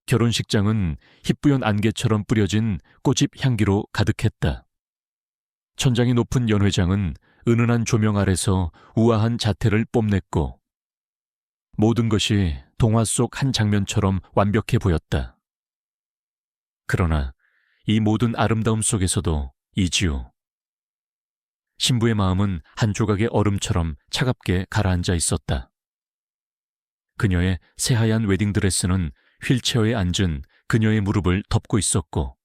결혼식장은 희뿌연 안개처럼 뿌려진 꽃잎 향기로 가득했다. 천장이 높은 연회장은 은은한 조명 아래서 우아한 자태를 뽐냈고 모든 것이 동화 속 한 장면처럼 완벽해 보였다. 그러나 이 모든 아름다움 속에서도 이지우. 신부의 마음은 한 조각의 얼음처럼 차갑게 가라앉아 있었다. 그녀의 새하얀 웨딩드레스는 휠체어에 앉은 그녀의 무릎을 덮고 있었고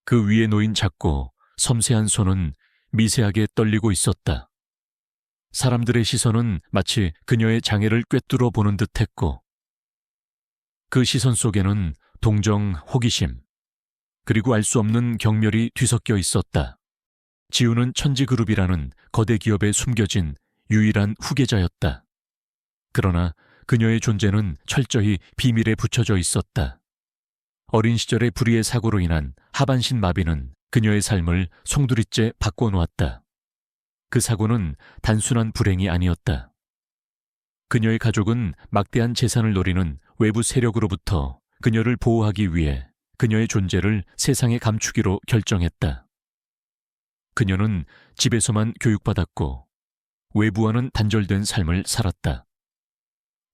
그 위에 놓인 작고 섬세한 손은 미세하게 떨리고 있었다. 사람들의 시선은 마치 그녀의 장애를 꿰뚫어 보는 듯했고 그 시선 속에는 동정, 호기심, 그리고 알 수 없는 경멸이 뒤섞여 있었다. 지우는 천지그룹이라는 거대 기업에 숨겨진 유일한 후계자였다. 그러나 그녀의 존재는 철저히 비밀에 붙여져 있었다. 어린 시절의 불의의 사고로 인한 하반신 마비는 그녀의 삶을 송두리째 바꿔놓았다. 그 사고는 단순한 불행이 아니었다. 그녀의 가족은 막대한 재산을 노리는 외부 세력으로부터 그녀를 보호하기 위해 그녀의 존재를 세상에 감추기로 결정했다. 그녀는 집에서만 교육받았고 외부와는 단절된 삶을 살았다.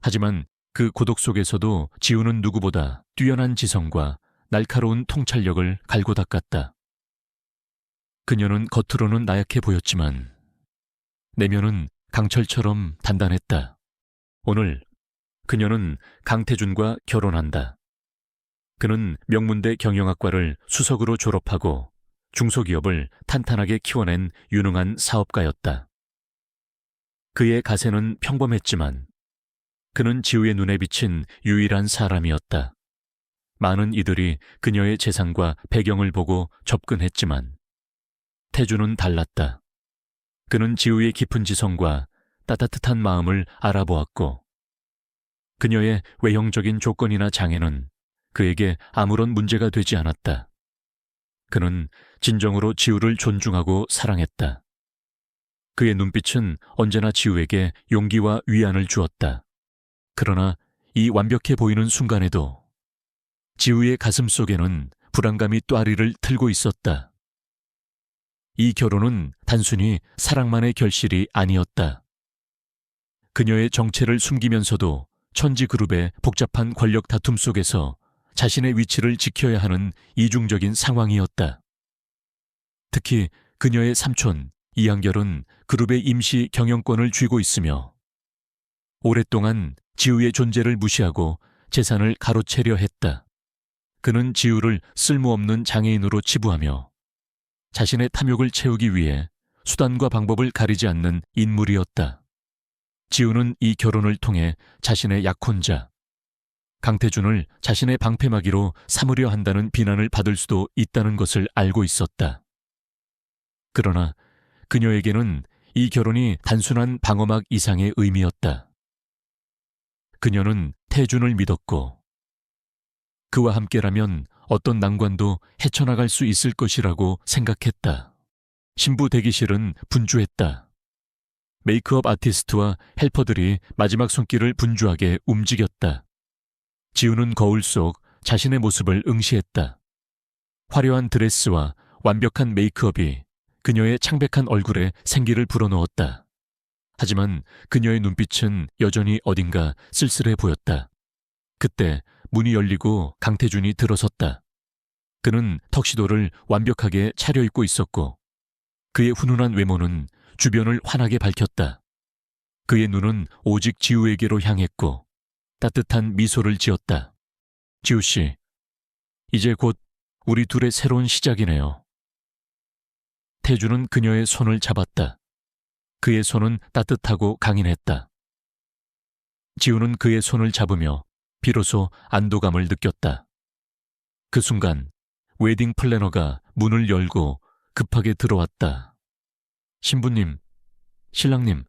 하지만 그 고독 속에서도 지우는 누구보다 뛰어난 지성과 날카로운 통찰력을 갈고 닦았다. 그녀는 겉으로는 나약해 보였지만 내면은 강철처럼 단단했다. 오늘 그녀는 강태준과 결혼한다. 그는 명문대 경영학과를 수석으로 졸업하고 중소기업을 탄탄하게 키워낸 유능한 사업가였다. 그의 가세는 평범했지만 그는 지우의 눈에 비친 유일한 사람이었다. 많은 이들이 그녀의 재산과 배경을 보고 접근했지만 태주는 달랐다. 그는 지우의 깊은 지성과 따뜻한 마음을 알아보았고 그녀의 외형적인 조건이나 장애는 그에게 아무런 문제가 되지 않았다. 그는 진정으로 지우를 존중하고 사랑했다. 그의 눈빛은 언제나 지우에게 용기와 위안을 주었다. 그러나 이 완벽해 보이는 순간에도 지우의 가슴 속에는 불안감이 또아리를 틀고 있었다. 이 결혼은 단순히 사랑만의 결실이 아니었다. 그녀의 정체를 숨기면서도 천지그룹의 복잡한 권력 다툼 속에서 자신의 위치를 지켜야 하는 이중적인 상황이었다. 특히 그녀의 삼촌 이한결은 그룹의 임시 경영권을 쥐고 있으며 오랫동안 지우의 존재를 무시하고 재산을 가로채려 했다. 그는 지우를 쓸모없는 장애인으로 치부하며 자신의 탐욕을 채우기 위해 수단과 방법을 가리지 않는 인물이었다. 지우는 이 결혼을 통해 자신의 약혼자, 강태준을 자신의 방패막이로 삼으려 한다는 비난을 받을 수도 있다는 것을 알고 있었다. 그러나 그녀에게는 이 결혼이 단순한 방어막 이상의 의미였다. 그녀는 태준을 믿었고 그와 함께라면 어떤 난관도 헤쳐나갈 수 있을 것이라고 생각했다. 신부 대기실은 분주했다. 메이크업 아티스트와 헬퍼들이 마지막 손길을 분주하게 움직였다. 지우는 거울 속 자신의 모습을 응시했다. 화려한 드레스와 완벽한 메이크업이 그녀의 창백한 얼굴에 생기를 불어넣었다. 하지만 그녀의 눈빛은 여전히 어딘가 쓸쓸해 보였다. 그때 문이 열리고 강태준이 들어섰다. 그는 턱시도를 완벽하게 차려입고 있었고 그의 훈훈한 외모는 주변을 환하게 밝혔다. 그의 눈은 오직 지우에게로 향했고 따뜻한 미소를 지었다. 지우 씨, 이제 곧 우리 둘의 새로운 시작이네요. 태주는 그녀의 손을 잡았다. 그의 손은 따뜻하고 강인했다. 지우는 그의 손을 잡으며 비로소 안도감을 느꼈다. 그 순간 웨딩 플래너가 문을 열고 급하게 들어왔다. 신부님, 신랑님,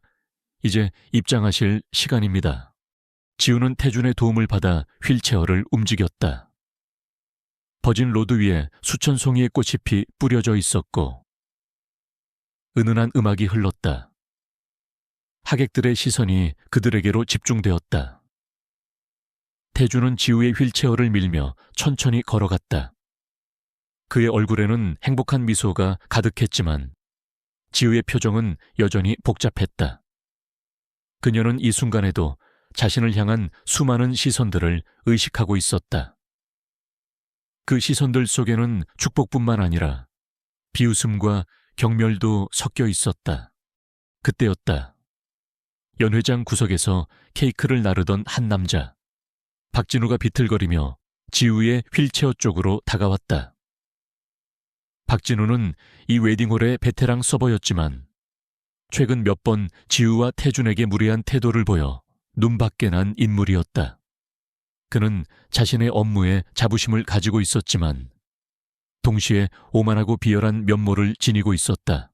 이제 입장하실 시간입니다. 지우는 태준의 도움을 받아 휠체어를 움직였다. 버진 로드 위에 수천 송이의 꽃잎이 뿌려져 있었고 은은한 음악이 흘렀다. 하객들의 시선이 그들에게로 집중되었다. 태주는 지우의 휠체어를 밀며 천천히 걸어갔다. 그의 얼굴에는 행복한 미소가 가득했지만 지우의 표정은 여전히 복잡했다. 그녀는 이 순간에도 자신을 향한 수많은 시선들을 의식하고 있었다. 그 시선들 속에는 축복뿐만 아니라 비웃음과 경멸도 섞여 있었다. 그때였다. 연회장 구석에서 케이크를 나르던 한 남자. 박진우가 비틀거리며 지우의 휠체어 쪽으로 다가왔다. 박진우는 이 웨딩홀의 베테랑 서버였지만 최근 몇 번 지우와 태준에게 무례한 태도를 보여 눈밖에 난 인물이었다. 그는 자신의 업무에 자부심을 가지고 있었지만 동시에 오만하고 비열한 면모를 지니고 있었다.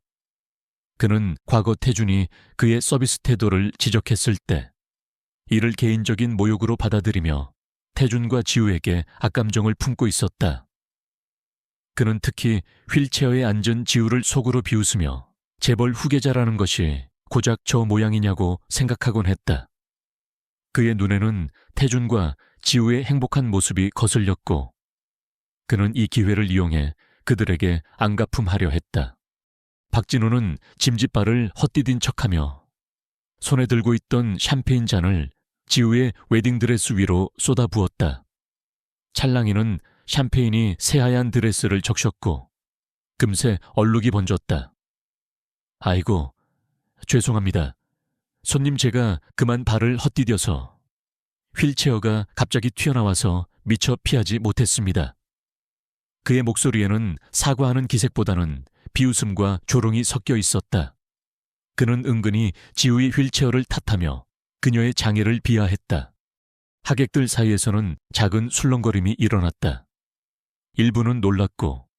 그는 과거 태준이 그의 서비스 태도를 지적했을 때 이를 개인적인 모욕으로 받아들이며 태준과 지우에게 악감정을 품고 있었다. 그는 특히 휠체어에 앉은 지우를 속으로 비웃으며 재벌 후계자라는 것이 고작 저 모양이냐고 생각하곤 했다. 그의 눈에는 태준과 지우의 행복한 모습이 거슬렸고 그는 이 기회를 이용해 그들에게 안갚음하려 했다. 박진우는 짐짓발을 헛디딘 척하며 손에 들고 있던 샴페인 잔을 지우의 웨딩드레스 위로 쏟아부었다. 찰랑이는 샴페인이 새하얀 드레스를 적셨고 금세 얼룩이 번졌다. 아이고, 죄송합니다. 손님 제가 그만 발을 헛디뎌서 휠체어가 갑자기 튀어나와서 미처 피하지 못했습니다. 그의 목소리에는 사과하는 기색보다는 비웃음과 조롱이 섞여 있었다. 그는 은근히 지우의 휠체어를 탓하며 그녀의 장애를 비하했다. 하객들 사이에서는 작은 술렁거림이 일어났다. 일부는 놀랐고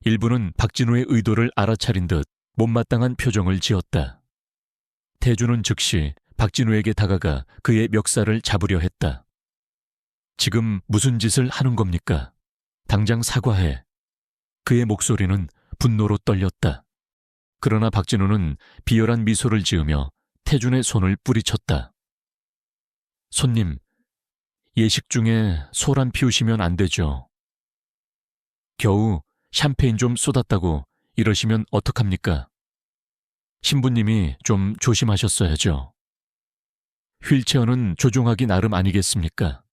일부는 박진우의 의도를 알아차린 듯 못마땅한 표정을 지었다. 태주는 즉시 박진우에게 다가가 그의 멱살을 잡으려 했다. 지금 무슨 짓을 하는 겁니까? 당장 사과해. 그의 목소리는 분노로 떨렸다. 그러나 박진우는 비열한 미소를 지으며 태준의 손을 뿌리쳤다. 손님, 예식 중에 소란 피우시면 안 되죠. 겨우 샴페인 좀 쏟았다고 이러시면 어떡합니까? 신부님이 좀 조심하셨어야죠. 휠체어는 조종하기 나름 아니겠습니까?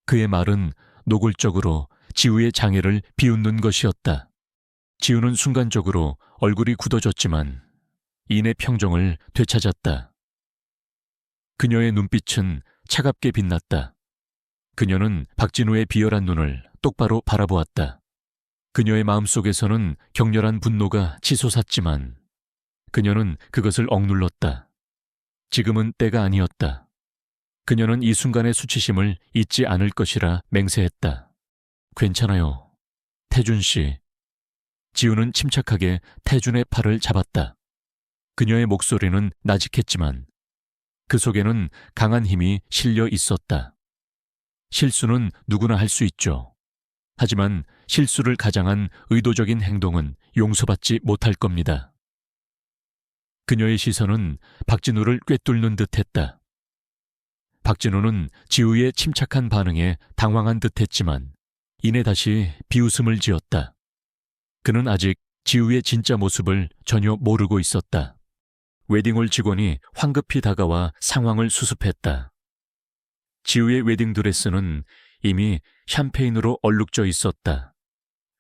그의 말은 노골적으로 지우의 장애를 비웃는 것이었다. 지우는 순간적으로 얼굴이 굳어졌지만 이내 평정을 되찾았다. 그녀의 눈빛은 차갑게 빛났다. 그녀는 박진우의 비열한 눈을 똑바로 바라보았다. 그녀의 마음속에서는 격렬한 분노가 치솟았지만 그녀는 그것을 억눌렀다. 지금은 때가 아니었다. 그녀는 이 순간의 수치심을 잊지 않을 것이라 맹세했다. 괜찮아요. 태준 씨. 지우는 침착하게 태준의 팔을 잡았다. 그녀의 목소리는 나직했지만 그 속에는 강한 힘이 실려 있었다. 실수는 누구나 할 수 있죠. 하지만 실수를 가장한 의도적인 행동은 용서받지 못할 겁니다. 그녀의 시선은 박진우를 꿰뚫는 듯했다. 박진우는 지우의 침착한 반응에 당황한 듯했지만 이내 다시 비웃음을 지었다. 그는 아직 지우의 진짜 모습을 전혀 모르고 있었다. 웨딩홀 직원이 황급히 다가와 상황을 수습했다. 지우의 웨딩드레스는 이미 샴페인으로 얼룩져 있었다.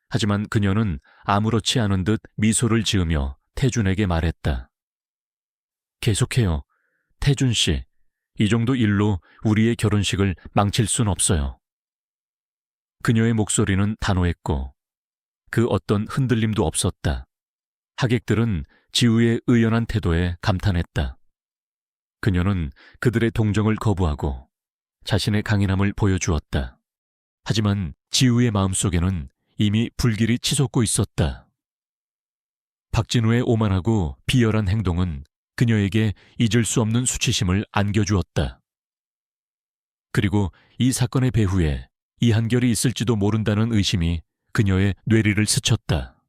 하지만 그녀는 아무렇지 않은 듯 미소를 지으며 태준에게 말했다. 계속해요. 태준 씨, 이 정도 일로 우리의 결혼식을 망칠 순 없어요. 그녀의 목소리는 단호했고 그 어떤 흔들림도 없었다. 하객들은 지우의 의연한 태도에 감탄했다. 그녀는 그들의 동정을 거부하고 자신의 강인함을 보여주었다. 하지만 지우의 마음속에는 이미 불길이 치솟고 있었다. 박진우의 오만하고 비열한 행동은 그녀에게 잊을 수 없는 수치심을 안겨주었다. 그리고 이 사건의 배후에 이한결이 있을지도 모른다는 의심이 그녀의 뇌리를 스쳤다.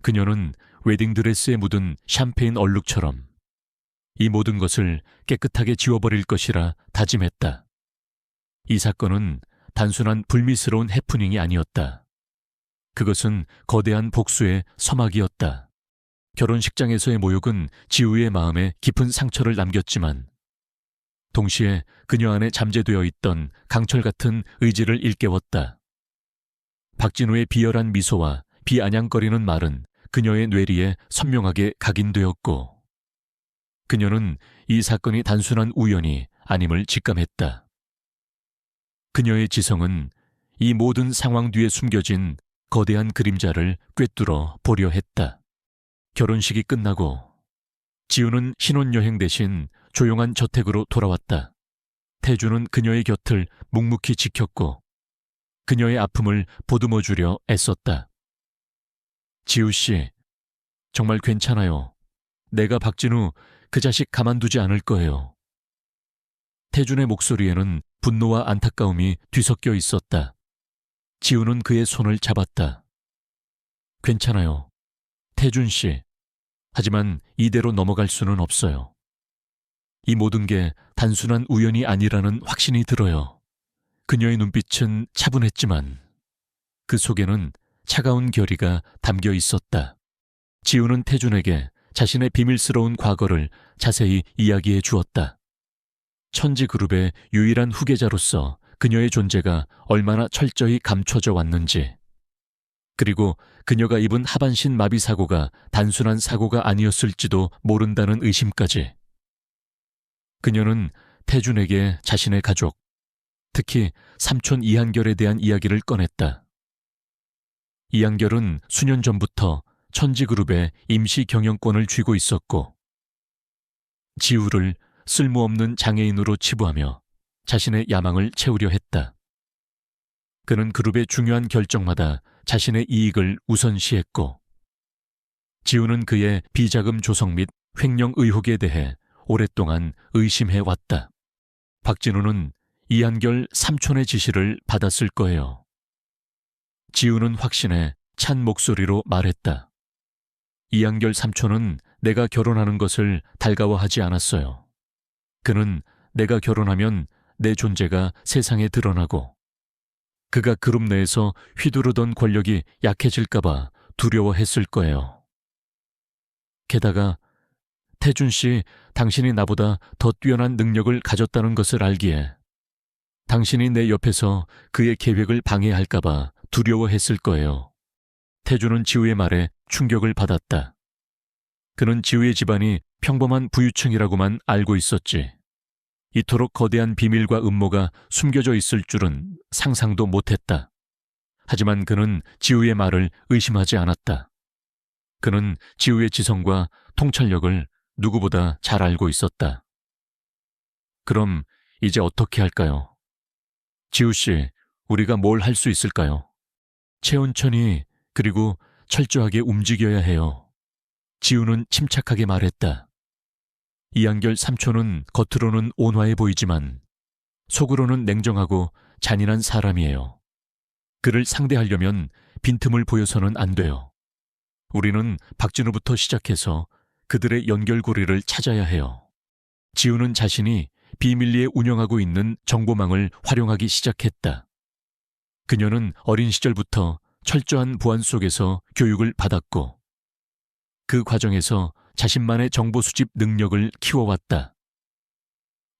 그녀는 웨딩드레스에 묻은 샴페인 얼룩처럼 이 모든 것을 깨끗하게 지워버릴 것이라 다짐했다. 이 사건은 단순한 불미스러운 해프닝이 아니었다. 그것은 거대한 복수의 서막이었다. 결혼식장에서의 모욕은 지우의 마음에 깊은 상처를 남겼지만 동시에 그녀 안에 잠재되어 있던 강철 같은 의지를 일깨웠다. 박진우의 비열한 미소와 비아냥거리는 말은 그녀의 뇌리에 선명하게 각인되었고 그녀는 이 사건이 단순한 우연이 아님을 직감했다. 그녀의 지성은 이 모든 상황 뒤에 숨겨진 거대한 그림자를 꿰뚫어 보려 했다. 결혼식이 끝나고 지우는 신혼여행 대신 조용한 저택으로 돌아왔다. 태주는 그녀의 곁을 묵묵히 지켰고 그녀의 아픔을 보듬어주려 애썼다. 지우 씨, 정말 괜찮아요. 내가 박진우 그 자식 가만두지 않을 거예요. 태준의 목소리에는 분노와 안타까움이 뒤섞여 있었다. 지우는 그의 손을 잡았다. 괜찮아요. 태준 씨. 하지만 이대로 넘어갈 수는 없어요. 이 모든 게 단순한 우연이 아니라는 확신이 들어요. 그녀의 눈빛은 차분했지만 그 속에는 차가운 결의가 담겨 있었다. 지우는 태준에게 자신의 비밀스러운 과거를 자세히 이야기해 주었다. 천지그룹의 유일한 후계자로서 그녀의 존재가 얼마나 철저히 감춰져 왔는지, 그리고 그녀가 입은 하반신 마비 사고가 단순한 사고가 아니었을지도 모른다는 의심까지. 그녀는 태준에게 자신의 가족, 특히 삼촌 이한결에 대한 이야기를 꺼냈다. 이한결은 수년 전부터 천지그룹의 임시 경영권을 쥐고 있었고 지우를 쓸모없는 장애인으로 치부하며 자신의 야망을 채우려 했다. 그는 그룹의 중요한 결정마다 자신의 이익을 우선시했고 지우는 그의 비자금 조성 및 횡령 의혹에 대해 오랫동안 의심해왔다. 박진우는 이한결 삼촌의 지시를 받았을 거예요. 지우는 확신에 찬 목소리로 말했다. 이한결 삼촌은 내가 결혼하는 것을 달가워하지 않았어요. 그는 내가 결혼하면 내 존재가 세상에 드러나고 그가 그룹 내에서 휘두르던 권력이 약해질까봐 두려워했을 거예요. 게다가 태준 씨, 당신이 나보다 더 뛰어난 능력을 가졌다는 것을 알기에 당신이 내 옆에서 그의 계획을 방해할까봐 두려워했을 거예요. 태준은 지우의 말에 충격을 받았다. 그는 지우의 집안이 평범한 부유층이라고만 알고 있었지. 이토록 거대한 비밀과 음모가 숨겨져 있을 줄은 상상도 못했다. 하지만 그는 지우의 말을 의심하지 않았다. 그는 지우의 지성과 통찰력을 누구보다 잘 알고 있었다. 그럼 이제 어떻게 할까요? 지우 씨, 우리가 뭘 할 수 있을까요? 천천히 그리고 철저하게 움직여야 해요. 지우는 침착하게 말했다. 이한결 삼촌은 겉으로는 온화해 보이지만 속으로는 냉정하고 잔인한 사람이에요. 그를 상대하려면 빈틈을 보여서는 안 돼요. 우리는 박진우부터 시작해서 그들의 연결고리를 찾아야 해요. 지우는 자신이 비밀리에 운영하고 있는 정보망을 활용하기 시작했다. 그녀는 어린 시절부터 철저한 보안 속에서 교육을 받았고 그 과정에서 자신만의 정보 수집 능력을 키워왔다.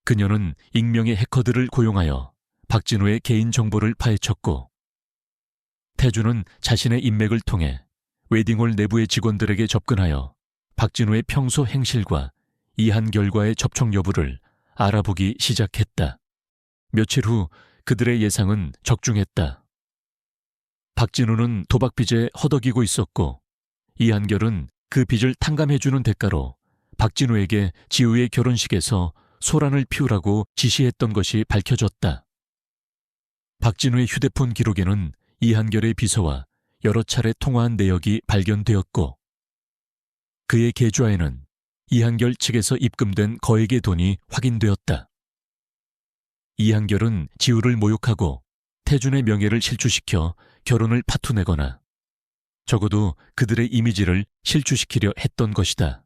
그녀는 익명의 해커들을 고용하여 박진우의 개인 정보를 파헤쳤고 태주는 자신의 인맥을 통해 웨딩홀 내부의 직원들에게 접근하여 박진우의 평소 행실과 이한결과의 접촉 여부를 알아보기 시작했다. 며칠 후 그들의 예상은 적중했다. 박진우는 도박빚에 허덕이고 있었고 이한결은 그 빚을 탕감해주는 대가로 박진우에게 지우의 결혼식에서 소란을 피우라고 지시했던 것이 밝혀졌다. 박진우의 휴대폰 기록에는 이한결의 비서와 여러 차례 통화한 내역이 발견되었고 그의 계좌에는 이한결 측에서 입금된 거액의 돈이 확인되었다. 이한결은 지우를 모욕하고 태준의 명예를 실추시켜 결혼을 파투내거나 적어도 그들의 이미지를 실추시키려 했던 것이다.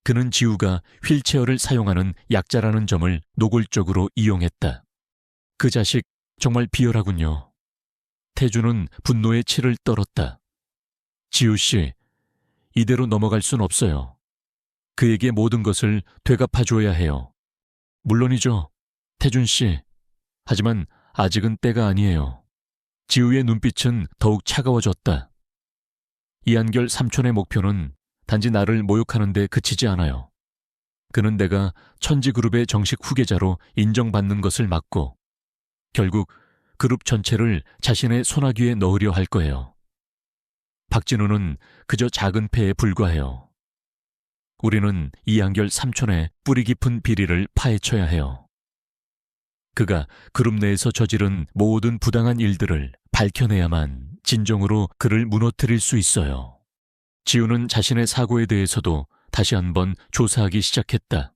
그는 지우가 휠체어를 사용하는 약자라는 점을 노골적으로 이용했다. 그 자식 정말 비열하군요. 태주는 분노의 치를 떨었다. 지우 씨, 이대로 넘어갈 순 없어요. 그에게 모든 것을 되갚아줘야 해요. 물론이죠, 태준 씨. 하지만 아직은 때가 아니에요. 지우의 눈빛은 더욱 차가워졌다. 이한결 삼촌의 목표는 단지 나를 모욕하는 데 그치지 않아요. 그는 내가 천지그룹의 정식 후계자로 인정받는 것을 막고 결국 그룹 전체를 자신의 손아귀에 넣으려 할 거예요. 박진우는 그저 작은 패에 불과해요. 우리는 이한결 삼촌의 뿌리 깊은 비리를 파헤쳐야 해요. 그가 그룹 내에서 저지른 모든 부당한 일들을 밝혀내야만 진정으로 그를 무너뜨릴 수 있어요. 지우는 자신의 사고에 대해서도 다시 한번 조사하기 시작했다.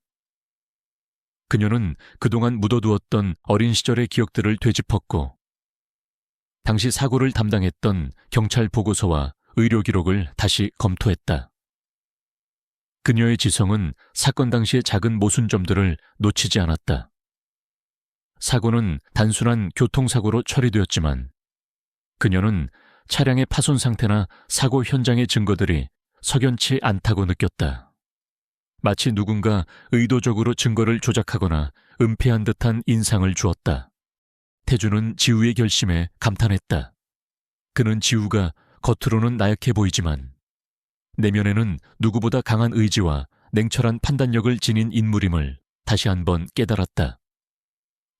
그녀는 그동안 묻어두었던 어린 시절의 기억들을 되짚었고 당시 사고를 담당했던 경찰 보고서와 의료 기록을 다시 검토했다. 그녀의 지성은 사건 당시의 작은 모순점들을 놓치지 않았다. 사고는 단순한 교통사고로 처리되었지만 그녀는 차량의 파손 상태나 사고 현장의 증거들이 석연치 않다고 느꼈다. 마치 누군가 의도적으로 증거를 조작하거나 은폐한 듯한 인상을 주었다. 태주는 지우의 결심에 감탄했다. 그는 지우가 겉으로는 나약해 보이지만 내면에는 누구보다 강한 의지와 냉철한 판단력을 지닌 인물임을 다시 한번 깨달았다.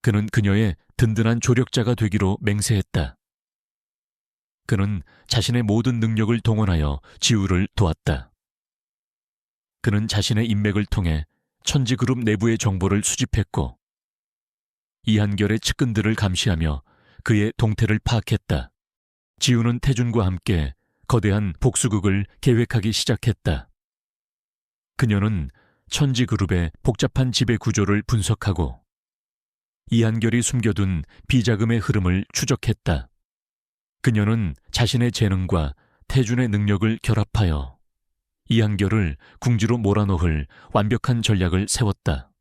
그는 그녀의 든든한 조력자가 되기로 맹세했다. 그는 자신의 모든 능력을 동원하여 지우를 도왔다. 그는 자신의 인맥을 통해 천지그룹 내부의 정보를 수집했고 이한결의 측근들을 감시하며 그의 동태를 파악했다. 지우는 태준과 함께 거대한 복수극을 계획하기 시작했다. 그녀는 천지그룹의 복잡한 지배 구조를 분석하고 이한결이 숨겨둔 비자금의 흐름을 추적했다. 그녀는 자신의 재능과 태준의 능력을 결합하여 이한결을 궁지로 몰아넣을 완벽한 전략을 세웠다.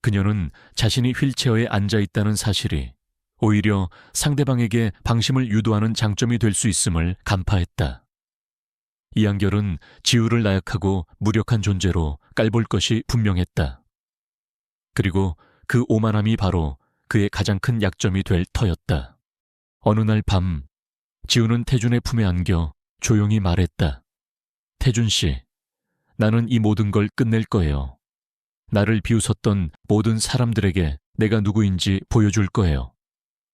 그녀는 자신이 휠체어에 앉아있다는 사실이 오히려 상대방에게 방심을 유도하는 장점이 될 수 있음을 간파했다. 이한결은 지우를 나약하고 무력한 존재로 깔볼 것이 분명했다. 그리고 그 오만함이 바로 그의 가장 큰 약점이 될 터였다. 어느 날 밤, 지우는 태준의 품에 안겨 조용히 말했다. 태준 씨, 나는 이 모든 걸 끝낼 거예요. 나를 비웃었던 모든 사람들에게 내가 누구인지 보여줄 거예요.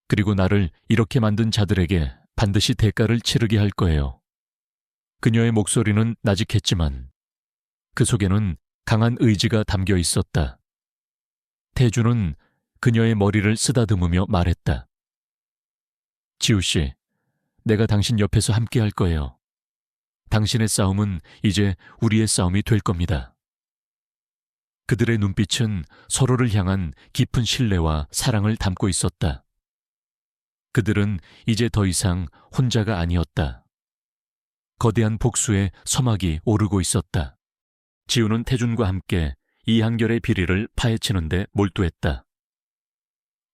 그리고 나를 이렇게 만든 자들에게 반드시 대가를 치르게 할 거예요. 그녀의 목소리는 나직했지만 그 속에는 강한 의지가 담겨 있었다. 태주는 그녀의 머리를 쓰다듬으며 말했다. 지우 씨, 내가 당신 옆에서 함께 할 거예요. 당신의 싸움은 이제 우리의 싸움이 될 겁니다. 그들의 눈빛은 서로를 향한 깊은 신뢰와 사랑을 담고 있었다. 그들은 이제 더 이상 혼자가 아니었다. 거대한 복수의 서막이 오르고 있었다. 지우는 태준과 함께 이한결의 비리를 파헤치는데 몰두했다.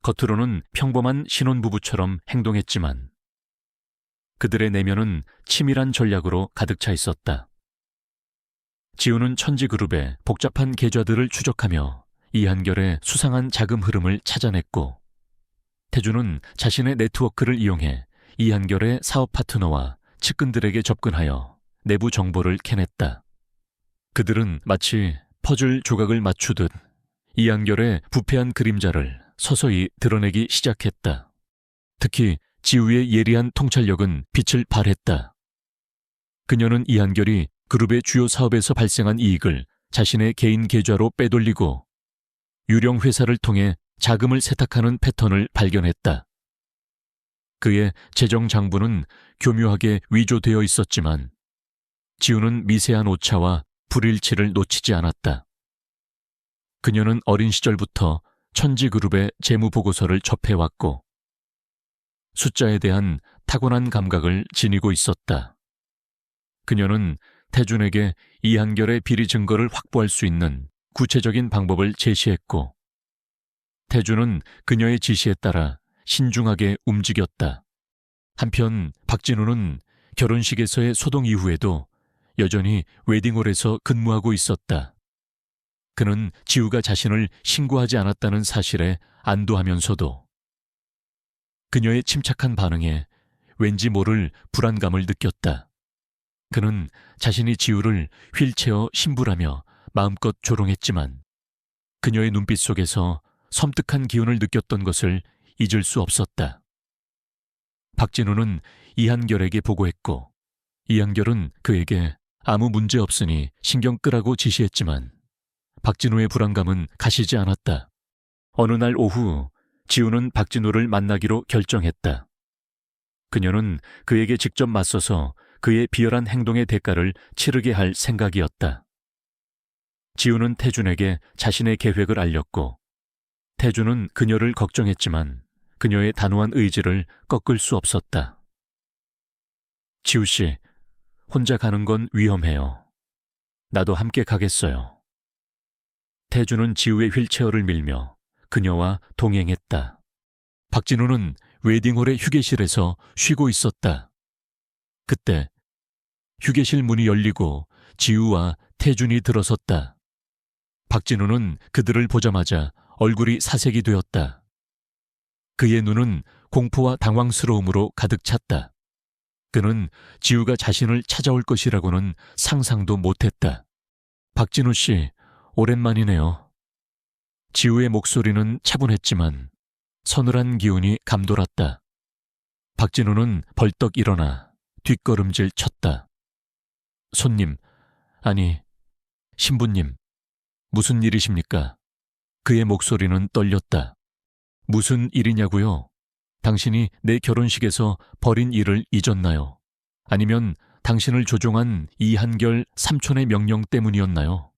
겉으로는 평범한 신혼부부처럼 행동했지만 그들의 내면은 치밀한 전략으로 가득 차 있었다. 지우는 천지그룹의 복잡한 계좌들을 추적하며 이한결의 수상한 자금 흐름을 찾아냈고 태주는 자신의 네트워크를 이용해 이한결의 사업 파트너와 측근들에게 접근하여 내부 정보를 캐냈다. 그들은 마치 퍼즐 조각을 맞추듯 이한결의 부패한 그림자를 서서히 드러내기 시작했다. 특히 지우의 예리한 통찰력은 빛을 발했다. 그녀는 이한결이 그룹의 주요 사업에서 발생한 이익을 자신의 개인 계좌로 빼돌리고 유령 회사를 통해 자금을 세탁하는 패턴을 발견했다. 그의 재정 장부는 교묘하게 위조되어 있었지만 지우는 미세한 오차와 불일치를 놓치지 않았다. 그녀는 어린 시절부터 천지그룹의 재무보고서를 접해왔고 숫자에 대한 타고난 감각을 지니고 있었다. 그녀는 태준에게 이한결의 비리 증거를 확보할 수 있는 구체적인 방법을 제시했고 태주는 그녀의 지시에 따라 신중하게 움직였다. 한편 박진우는 결혼식에서의 소동 이후에도 여전히 웨딩홀에서 근무하고 있었다. 그는 지우가 자신을 신고하지 않았다는 사실에 안도하면서도 그녀의 침착한 반응에 왠지 모를 불안감을 느꼈다. 그는 자신이 지우를 휠체어 신부라며 마음껏 조롱했지만 그녀의 눈빛 속에서 섬뜩한 기운을 느꼈던 것을 잊을 수 없었다. 박진우는 이한결에게 보고했고 이한결은 그에게 아무 문제 없으니 신경 끄라고 지시했지만 박진우의 불안감은 가시지 않았다. 어느 날 오후 지우는 박진우를 만나기로 결정했다. 그녀는 그에게 직접 맞서서 그의 비열한 행동의 대가를 치르게 할 생각이었다. 지우는 태준에게 자신의 계획을 알렸고 태준은 그녀를 걱정했지만 그녀의 단호한 의지를 꺾을 수 없었다. 지우 씨, 혼자 가는 건 위험해요. 나도 함께 가겠어요. 태준은 지우의 휠체어를 밀며 그녀와 동행했다. 박진우는 웨딩홀의 휴게실에서 쉬고 있었다. 그때 휴게실 문이 열리고 지우와 태준이 들어섰다. 박진우는 그들을 보자마자 얼굴이 사색이 되었다. 그의 눈은 공포와 당황스러움으로 가득 찼다. 그는 지우가 자신을 찾아올 것이라고는 상상도 못했다. 박진우 씨, 오랜만이네요. 지우의 목소리는 차분했지만 서늘한 기운이 감돌았다. 박진우는 벌떡 일어나 뒷걸음질 쳤다. 손님, 아니, 신부님, 무슨 일이십니까? 그의 목소리는 떨렸다. 무슨 일이냐고요? 당신이 내 결혼식에서 벌인 일을 잊었나요? 아니면 당신을 조종한 이한결 삼촌의 명령 때문이었나요?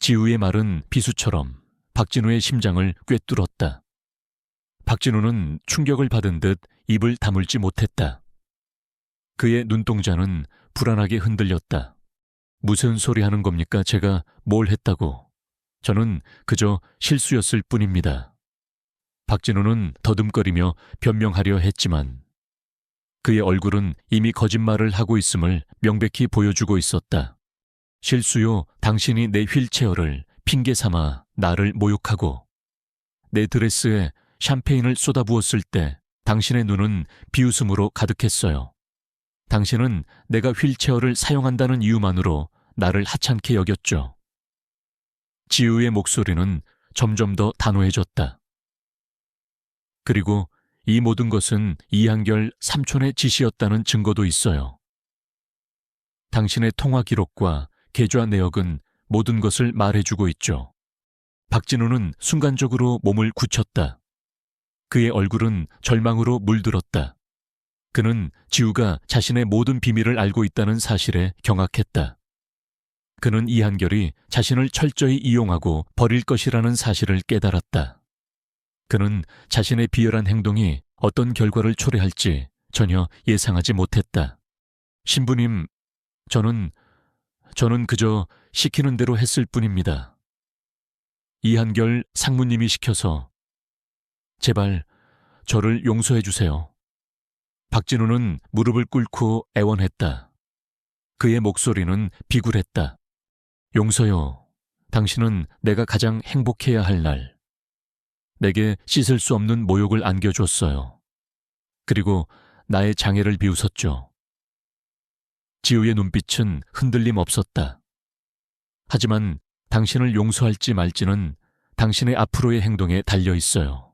지우의 말은 비수처럼 박진우의 심장을 꿰뚫었다. 박진우는 충격을 받은 듯 입을 다물지 못했다. 그의 눈동자는 불안하게 흔들렸다. 무슨 소리 하는 겁니까? 제가 뭘 했다고? 저는 그저 실수였을 뿐입니다. 박진우는 더듬거리며 변명하려 했지만 그의 얼굴은 이미 거짓말을 하고 있음을 명백히 보여주고 있었다. 실수요, 당신이 내 휠체어를 핑계 삼아 나를 모욕하고 내 드레스에 샴페인을 쏟아부었을 때 당신의 눈은 비웃음으로 가득했어요. 당신은 내가 휠체어를 사용한다는 이유만으로 나를 하찮게 여겼죠. 지우의 목소리는 점점 더 단호해졌다. 그리고 이 모든 것은 이한결 삼촌의 지시였다는 증거도 있어요. 당신의 통화 기록과 계좌 내역은 모든 것을 말해주고 있죠. 박진우는 순간적으로 몸을 굳혔다. 그의 얼굴은 절망으로 물들었다. 그는 지우가 자신의 모든 비밀을 알고 있다는 사실에 경악했다. 그는 이한결이 자신을 철저히 이용하고 버릴 것이라는 사실을 깨달았다. 그는 자신의 비열한 행동이 어떤 결과를 초래할지 전혀 예상하지 못했다. 신부님, 저는 그저 시키는 대로 했을 뿐입니다. 이한결 상무님이 시켜서 제발 저를 용서해 주세요. 박진우는 무릎을 꿇고 애원했다. 그의 목소리는 비굴했다. 용서요. 당신은 내가 가장 행복해야 할 날. 내게 씻을 수 없는 모욕을 안겨줬어요. 그리고 나의 장애를 비웃었죠. 지우의 눈빛은 흔들림 없었다. 하지만 당신을 용서할지 말지는 당신의 앞으로의 행동에 달려 있어요.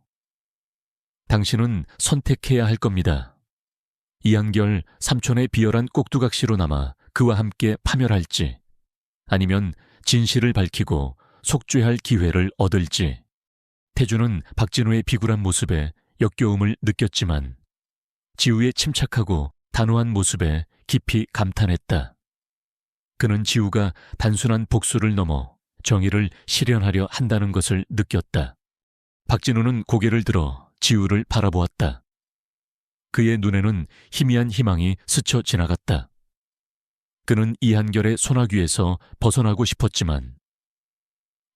당신은 선택해야 할 겁니다. 이한결 삼촌의 비열한 꼭두각시로 남아 그와 함께 파멸할지, 아니면 진실을 밝히고 속죄할 기회를 얻을지. 태주는 박진우의 비굴한 모습에 역겨움을 느꼈지만 지우의 침착하고 단호한 모습에 깊이 감탄했다. 그는 지우가 단순한 복수를 넘어 정의를 실현하려 한다는 것을 느꼈다. 박진우는 고개를 들어 지우를 바라보았다. 그의 눈에는 희미한 희망이 스쳐 지나갔다. 그는 이한결의 손아귀에서 벗어나고 싶었지만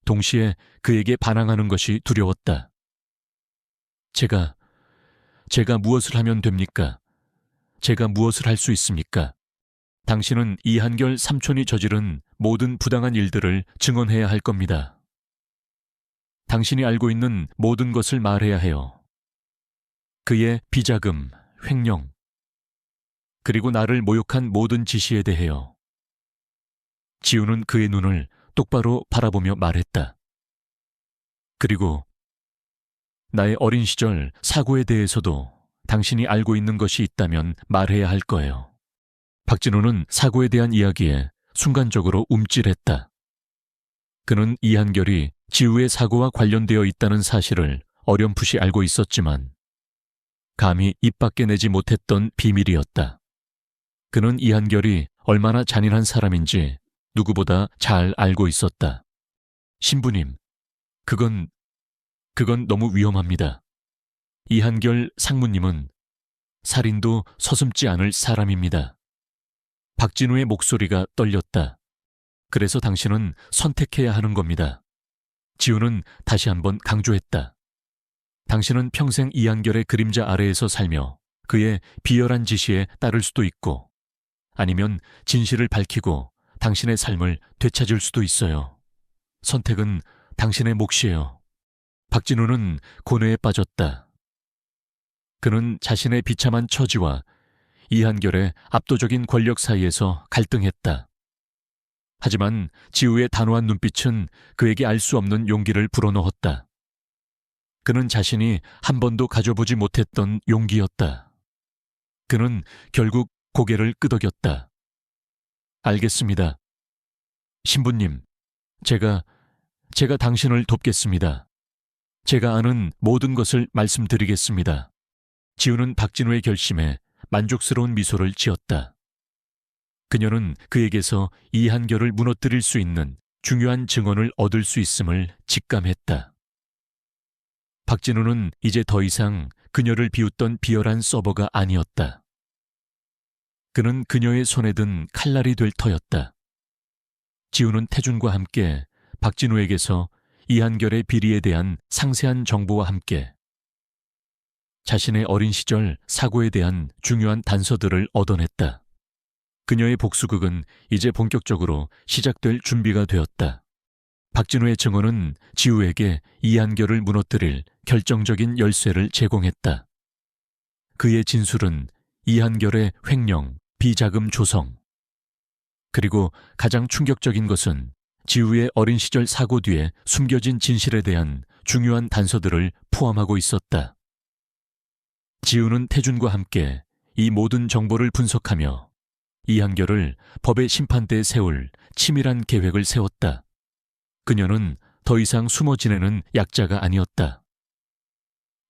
동시에 그에게 반항하는 것이 두려웠다. 제가 무엇을 하면 됩니까? 제가 무엇을 할 수 있습니까? 당신은 이한결 삼촌이 저지른 모든 부당한 일들을 증언해야 할 겁니다. 당신이 알고 있는 모든 것을 말해야 해요. 그의 비자금, 횡령, 그리고 나를 모욕한 모든 지시에 대해요. 지우는 그의 눈을 똑바로 바라보며 말했다. 그리고 나의 어린 시절 사고에 대해서도 당신이 알고 있는 것이 있다면 말해야 할 거예요. 박진우는 사고에 대한 이야기에 순간적으로 움찔했다. 그는 이한결이 지우의 사고와 관련되어 있다는 사실을 어렴풋이 알고 있었지만 감히 입 밖에 내지 못했던 비밀이었다. 그는 이한결이 얼마나 잔인한 사람인지 누구보다 잘 알고 있었다. 신부님, 그건 너무 위험합니다. 이한결 상무님은 살인도 서슴지 않을 사람입니다. 박진우의 목소리가 떨렸다. 그래서 당신은 선택해야 하는 겁니다. 지우는 다시 한번 강조했다. 당신은 평생 이한결의 그림자 아래에서 살며 그의 비열한 지시에 따를 수도 있고 아니면 진실을 밝히고 당신의 삶을 되찾을 수도 있어요. 선택은 당신의 몫이에요. 박진우는 고뇌에 빠졌다. 그는 자신의 비참한 처지와 이한결의 압도적인 권력 사이에서 갈등했다. 하지만 지우의 단호한 눈빛은 그에게 알 수 없는 용기를 불어넣었다. 그는 자신이 한 번도 가져보지 못했던 용기였다. 그는 결국 고개를 끄덕였다. 알겠습니다. 신부님, 제가 당신을 돕겠습니다. 제가 아는 모든 것을 말씀드리겠습니다. 지우는 박진우의 결심에 만족스러운 미소를 지었다. 그녀는 그에게서 이한결을 무너뜨릴 수 있는 중요한 증언을 얻을 수 있음을 직감했다. 박진우는 이제 더 이상 그녀를 비웃던 비열한 서버가 아니었다. 그는 그녀의 손에 든 칼날이 될 터였다. 지우는 태준과 함께 박진우에게서 이한결의 비리에 대한 상세한 정보와 함께 자신의 어린 시절 사고에 대한 중요한 단서들을 얻어냈다. 그녀의 복수극은 이제 본격적으로 시작될 준비가 되었다. 박진우의 증언은 지우에게 이한결을 무너뜨릴 결정적인 열쇠를 제공했다. 그의 진술은 이한결의 횡령, 비자금 조성, 그리고 가장 충격적인 것은 지우의 어린 시절 사고 뒤에 숨겨진 진실에 대한 중요한 단서들을 포함하고 있었다. 지우는 태준과 함께 이 모든 정보를 분석하며 이한결을 법의 심판대에 세울 치밀한 계획을 세웠다. 그녀는 더 이상 숨어 지내는 약자가 아니었다.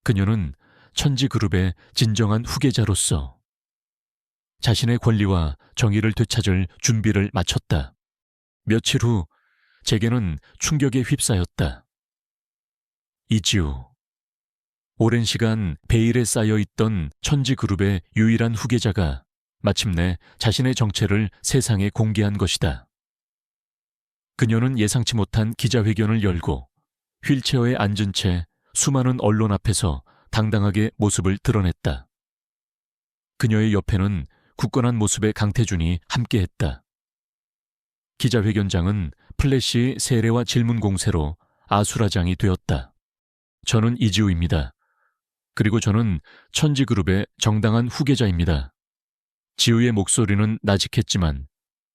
그녀는 천지그룹의 진정한 후계자로서 자신의 권리와 정의를 되찾을 준비를 마쳤다. 며칠 후 제게는 충격에 휩싸였다. 이지우. 오랜 시간 베일에 쌓여있던 천지그룹의 유일한 후계자가 마침내 자신의 정체를 세상에 공개한 것이다. 그녀는 예상치 못한 기자회견을 열고 휠체어에 앉은 채 수많은 언론 앞에서 당당하게 모습을 드러냈다. 그녀의 옆에는 굳건한 모습의 강태준이 함께했다. 기자회견장은 플래시 세례와 질문 공세로 아수라장이 되었다. 저는 이지우입니다. 그리고 저는 천지그룹의 정당한 후계자입니다. 지우의 목소리는 나직했지만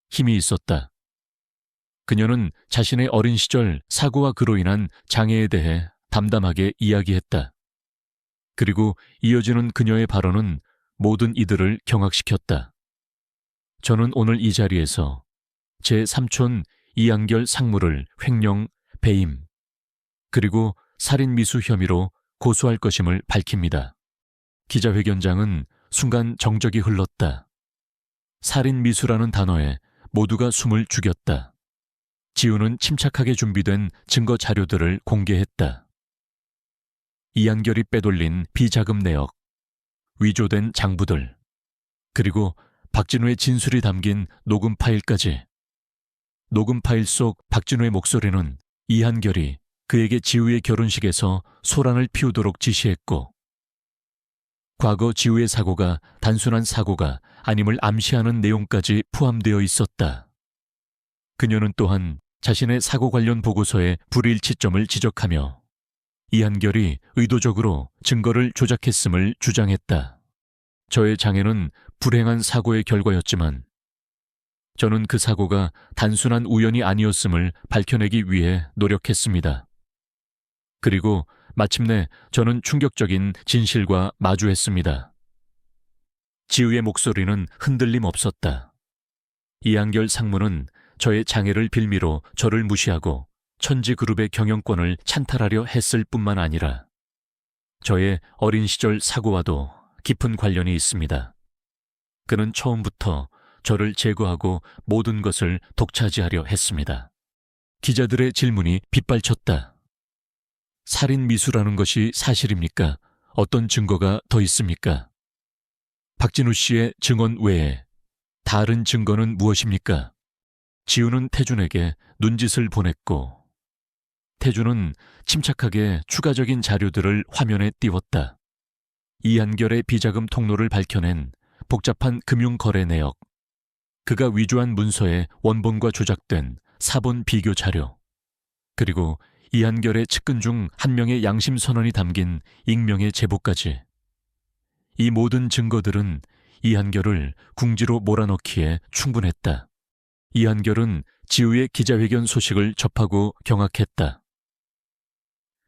힘이 있었다. 그녀는 자신의 어린 시절 사고와 그로 인한 장애에 대해 담담하게 이야기했다. 그리고 이어지는 그녀의 발언은 모든 이들을 경악시켰다. 저는 오늘 이 자리에서 제 삼촌 이한결 상무를 횡령, 배임, 그리고 살인미수 혐의로 고소할 것임을 밝힙니다. 기자회견장은 순간 정적이 흘렀다. 살인미수라는 단어에 모두가 숨을 죽였다. 지우는 침착하게 준비된 증거 자료들을 공개했다. 이한결이 빼돌린 비자금 내역, 위조된 장부들, 그리고 박진우의 진술이 담긴 녹음 파일까지. 녹음 파일 속 박진우의 목소리는 이한결이 그에게 지우의 결혼식에서 소란을 피우도록 지시했고, 과거 지우의 사고가 단순한 사고가 아님을 암시하는 내용까지 포함되어 있었다. 그녀는 또한 자신의 사고 관련 보고서에 불일치점을 지적하며 이한결이 의도적으로 증거를 조작했음을 주장했다. 저의 장애는 불행한 사고의 결과였지만 저는 그 사고가 단순한 우연이 아니었음을 밝혀내기 위해 노력했습니다. 그리고 마침내 저는 충격적인 진실과 마주했습니다. 지우의 목소리는 흔들림 없었다. 이한결 상무는 저의 장애를 빌미로 저를 무시하고 천지그룹의 경영권을 찬탈하려 했을 뿐만 아니라 저의 어린 시절 사고와도 깊은 관련이 있습니다. 그는 처음부터 저를 제거하고 모든 것을 독차지하려 했습니다. 기자들의 질문이 빗발쳤다. 살인 미수라는 것이 사실입니까? 어떤 증거가 더 있습니까? 박진우 씨의 증언 외에 다른 증거는 무엇입니까? 지우는 태준에게 눈짓을 보냈고 태준은 침착하게 추가적인 자료들을 화면에 띄웠다. 이한결의 비자금 통로를 밝혀낸 복잡한 금융거래 내역, 그가 위조한 문서의 원본과 조작된 사본 비교 자료, 그리고 이한결의 측근 중 한 명의 양심 선언이 담긴 익명의 제보까지. 이 모든 증거들은 이한결을 궁지로 몰아넣기에 충분했다. 이한결은 지우의 기자회견 소식을 접하고 경악했다.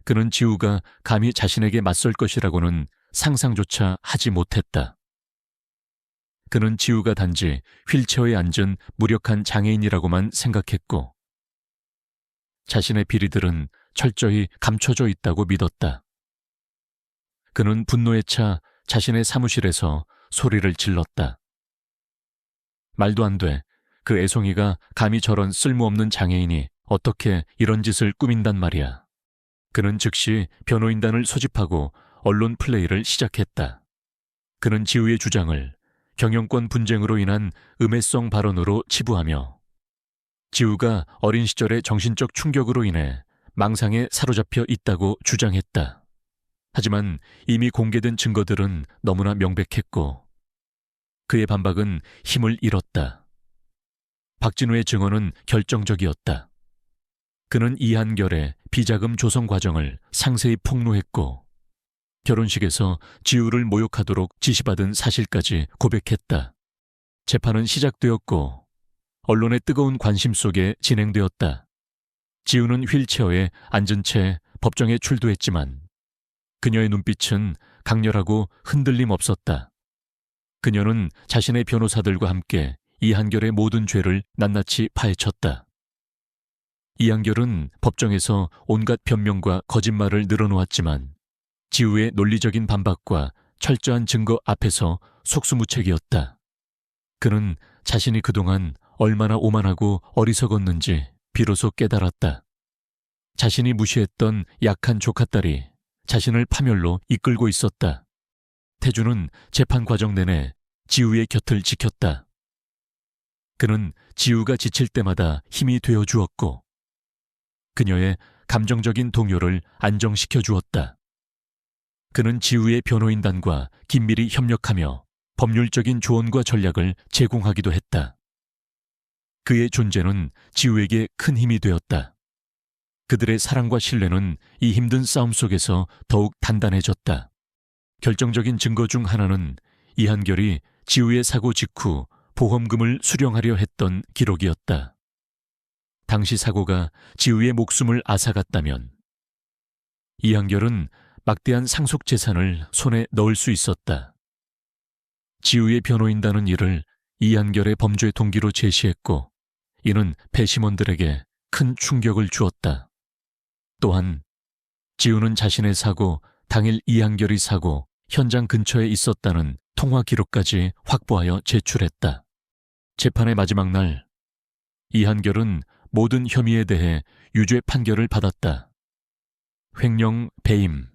그는 지우가 감히 자신에게 맞설 것이라고는 상상조차 하지 못했다. 그는 지우가 단지 휠체어에 앉은 무력한 장애인이라고만 생각했고 자신의 비리들은 철저히 감춰져 있다고 믿었다. 그는 분노에 차 자신의 사무실에서 소리를 질렀다. 말도 안 돼. 그 애송이가 감히 저런 쓸모없는 장애인이 어떻게 이런 짓을 꾸민단 말이야. 그는 즉시 변호인단을 소집하고 언론 플레이를 시작했다. 그는 지우의 주장을 경영권 분쟁으로 인한 음해성 발언으로 치부하며 지우가 어린 시절의 정신적 충격으로 인해 망상에 사로잡혀 있다고 주장했다. 하지만 이미 공개된 증거들은 너무나 명백했고 그의 반박은 힘을 잃었다. 박진우의 증언은 결정적이었다. 그는 이한결의 비자금 조성 과정을 상세히 폭로했고 결혼식에서 지우를 모욕하도록 지시받은 사실까지 고백했다. 재판은 시작되었고 언론의 뜨거운 관심 속에 진행되었다. 지우는 휠체어에 앉은 채 법정에 출두했지만 그녀의 눈빛은 강렬하고 흔들림 없었다. 그녀는 자신의 변호사들과 함께 이한결의 모든 죄를 낱낱이 파헤쳤다. 이한결은 법정에서 온갖 변명과 거짓말을 늘어놓았지만 지우의 논리적인 반박과 철저한 증거 앞에서 속수무책이었다. 그는 자신이 그동안 얼마나 오만하고 어리석었는지 비로소 깨달았다. 자신이 무시했던 약한 조카딸이 자신을 파멸로 이끌고 있었다. 태준은 재판 과정 내내 지우의 곁을 지켰다. 그는 지우가 지칠 때마다 힘이 되어 주었고 그녀의 감정적인 동요를 안정시켜 주었다. 그는 지우의 변호인단과 긴밀히 협력하며 법률적인 조언과 전략을 제공하기도 했다. 그의 존재는 지우에게 큰 힘이 되었다. 그들의 사랑과 신뢰는 이 힘든 싸움 속에서 더욱 단단해졌다. 결정적인 증거 중 하나는 이한결이 지우의 사고 직후 보험금을 수령하려 했던 기록이었다. 당시 사고가 지우의 목숨을 앗아갔다면 이한결은 막대한 상속 재산을 손에 넣을 수 있었다. 지우의 변호인단은 이를 이한결의 범죄 동기로 제시했고 이는 배심원들에게 큰 충격을 주었다. 또한 지우는 자신의 사고, 당일 이한결이 사고 현장 근처에 있었다는 통화 기록까지 확보하여 제출했다. 재판의 마지막 날 이한결은 모든 혐의에 대해 유죄 판결을 받았다. 횡령, 배임,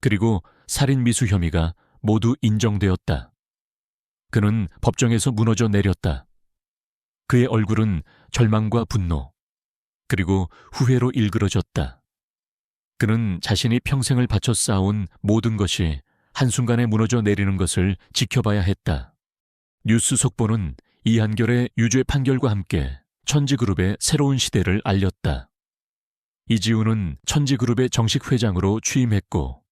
그리고 살인 미수 혐의가 모두 인정되었다. 그는 법정에서 무너져 내렸다. 그의 얼굴은 절망과 분노, 그리고 후회로 일그러졌다. 그는 자신이 평생을 바쳐 쌓아온 모든 것이 한순간에 무너져 내리는 것을 지켜봐야 했다. 뉴스 속보는 이한결의 유죄 판결과 함께 천지그룹의 새로운 시대를 알렸다. 이지우는 천지그룹의 정식 회장으로 취임했고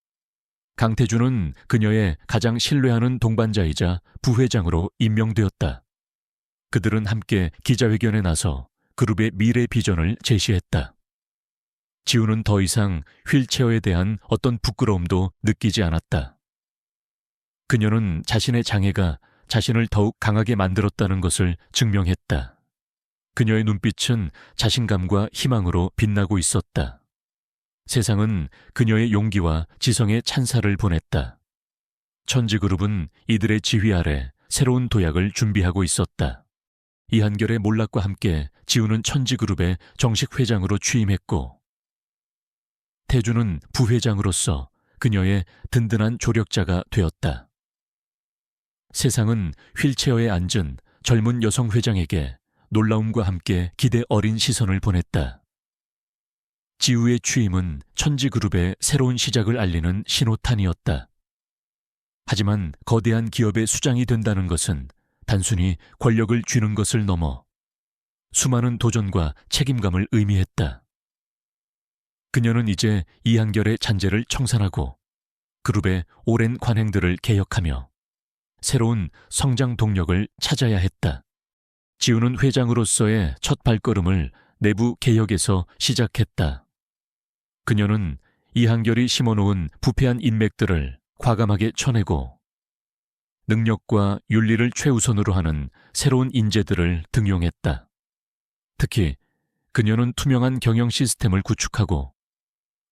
강태준은 그녀의 가장 신뢰하는 동반자이자 부회장으로 임명되었다. 그들은 함께 기자회견에 나서 그룹의 미래 비전을 제시했다. 지우는 더 이상 휠체어에 대한 어떤 부끄러움도 느끼지 않았다. 그녀는 자신의 장애가 자신을 더욱 강하게 만들었다는 것을 증명했다. 그녀의 눈빛은 자신감과 희망으로 빛나고 있었다. 세상은 그녀의 용기와 지성에 찬사를 보냈다. 천지그룹은 이들의 지휘 아래 새로운 도약을 준비하고 있었다. 이한결의 몰락과 함께 지우는 천지그룹의 정식 회장으로 취임했고 태주는 부회장으로서 그녀의 든든한 조력자가 되었다. 세상은 휠체어에 앉은 젊은 여성 회장에게 놀라움과 함께 기대 어린 시선을 보냈다. 지우의 취임은 천지그룹의 새로운 시작을 알리는 신호탄이었다. 하지만 거대한 기업의 수장이 된다는 것은 단순히 권력을 쥐는 것을 넘어 수많은 도전과 책임감을 의미했다. 그녀는 이제 이한결의 잔재를 청산하고 그룹의 오랜 관행들을 개혁하며 새로운 성장 동력을 찾아야 했다. 지우는 회장으로서의 첫 발걸음을 내부 개혁에서 시작했다. 그녀는 이한결이 심어놓은 부패한 인맥들을 과감하게 쳐내고 능력과 윤리를 최우선으로 하는 새로운 인재들을 등용했다. 특히 그녀는 투명한 경영 시스템을 구축하고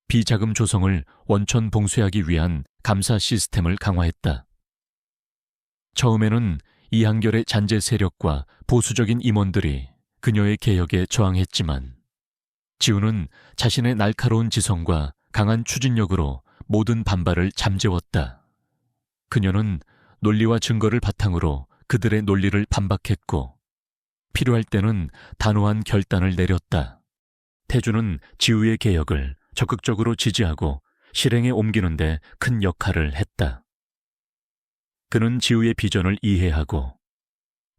비자금 조성을 원천 봉쇄하기 위한 감사 시스템을 강화했다. 처음에는 이한결의 잔재 세력과 보수적인 임원들이 그녀의 개혁에 저항했지만 지우는 자신의 날카로운 지성과 강한 추진력으로 모든 반발을 잠재웠다. 그녀는 논리와 증거를 바탕으로 그들의 논리를 반박했고 필요할 때는 단호한 결단을 내렸다. 태주는 지우의 개혁을 적극적으로 지지하고 실행에 옮기는 데 큰 역할을 했다. 그는 지우의 비전을 이해하고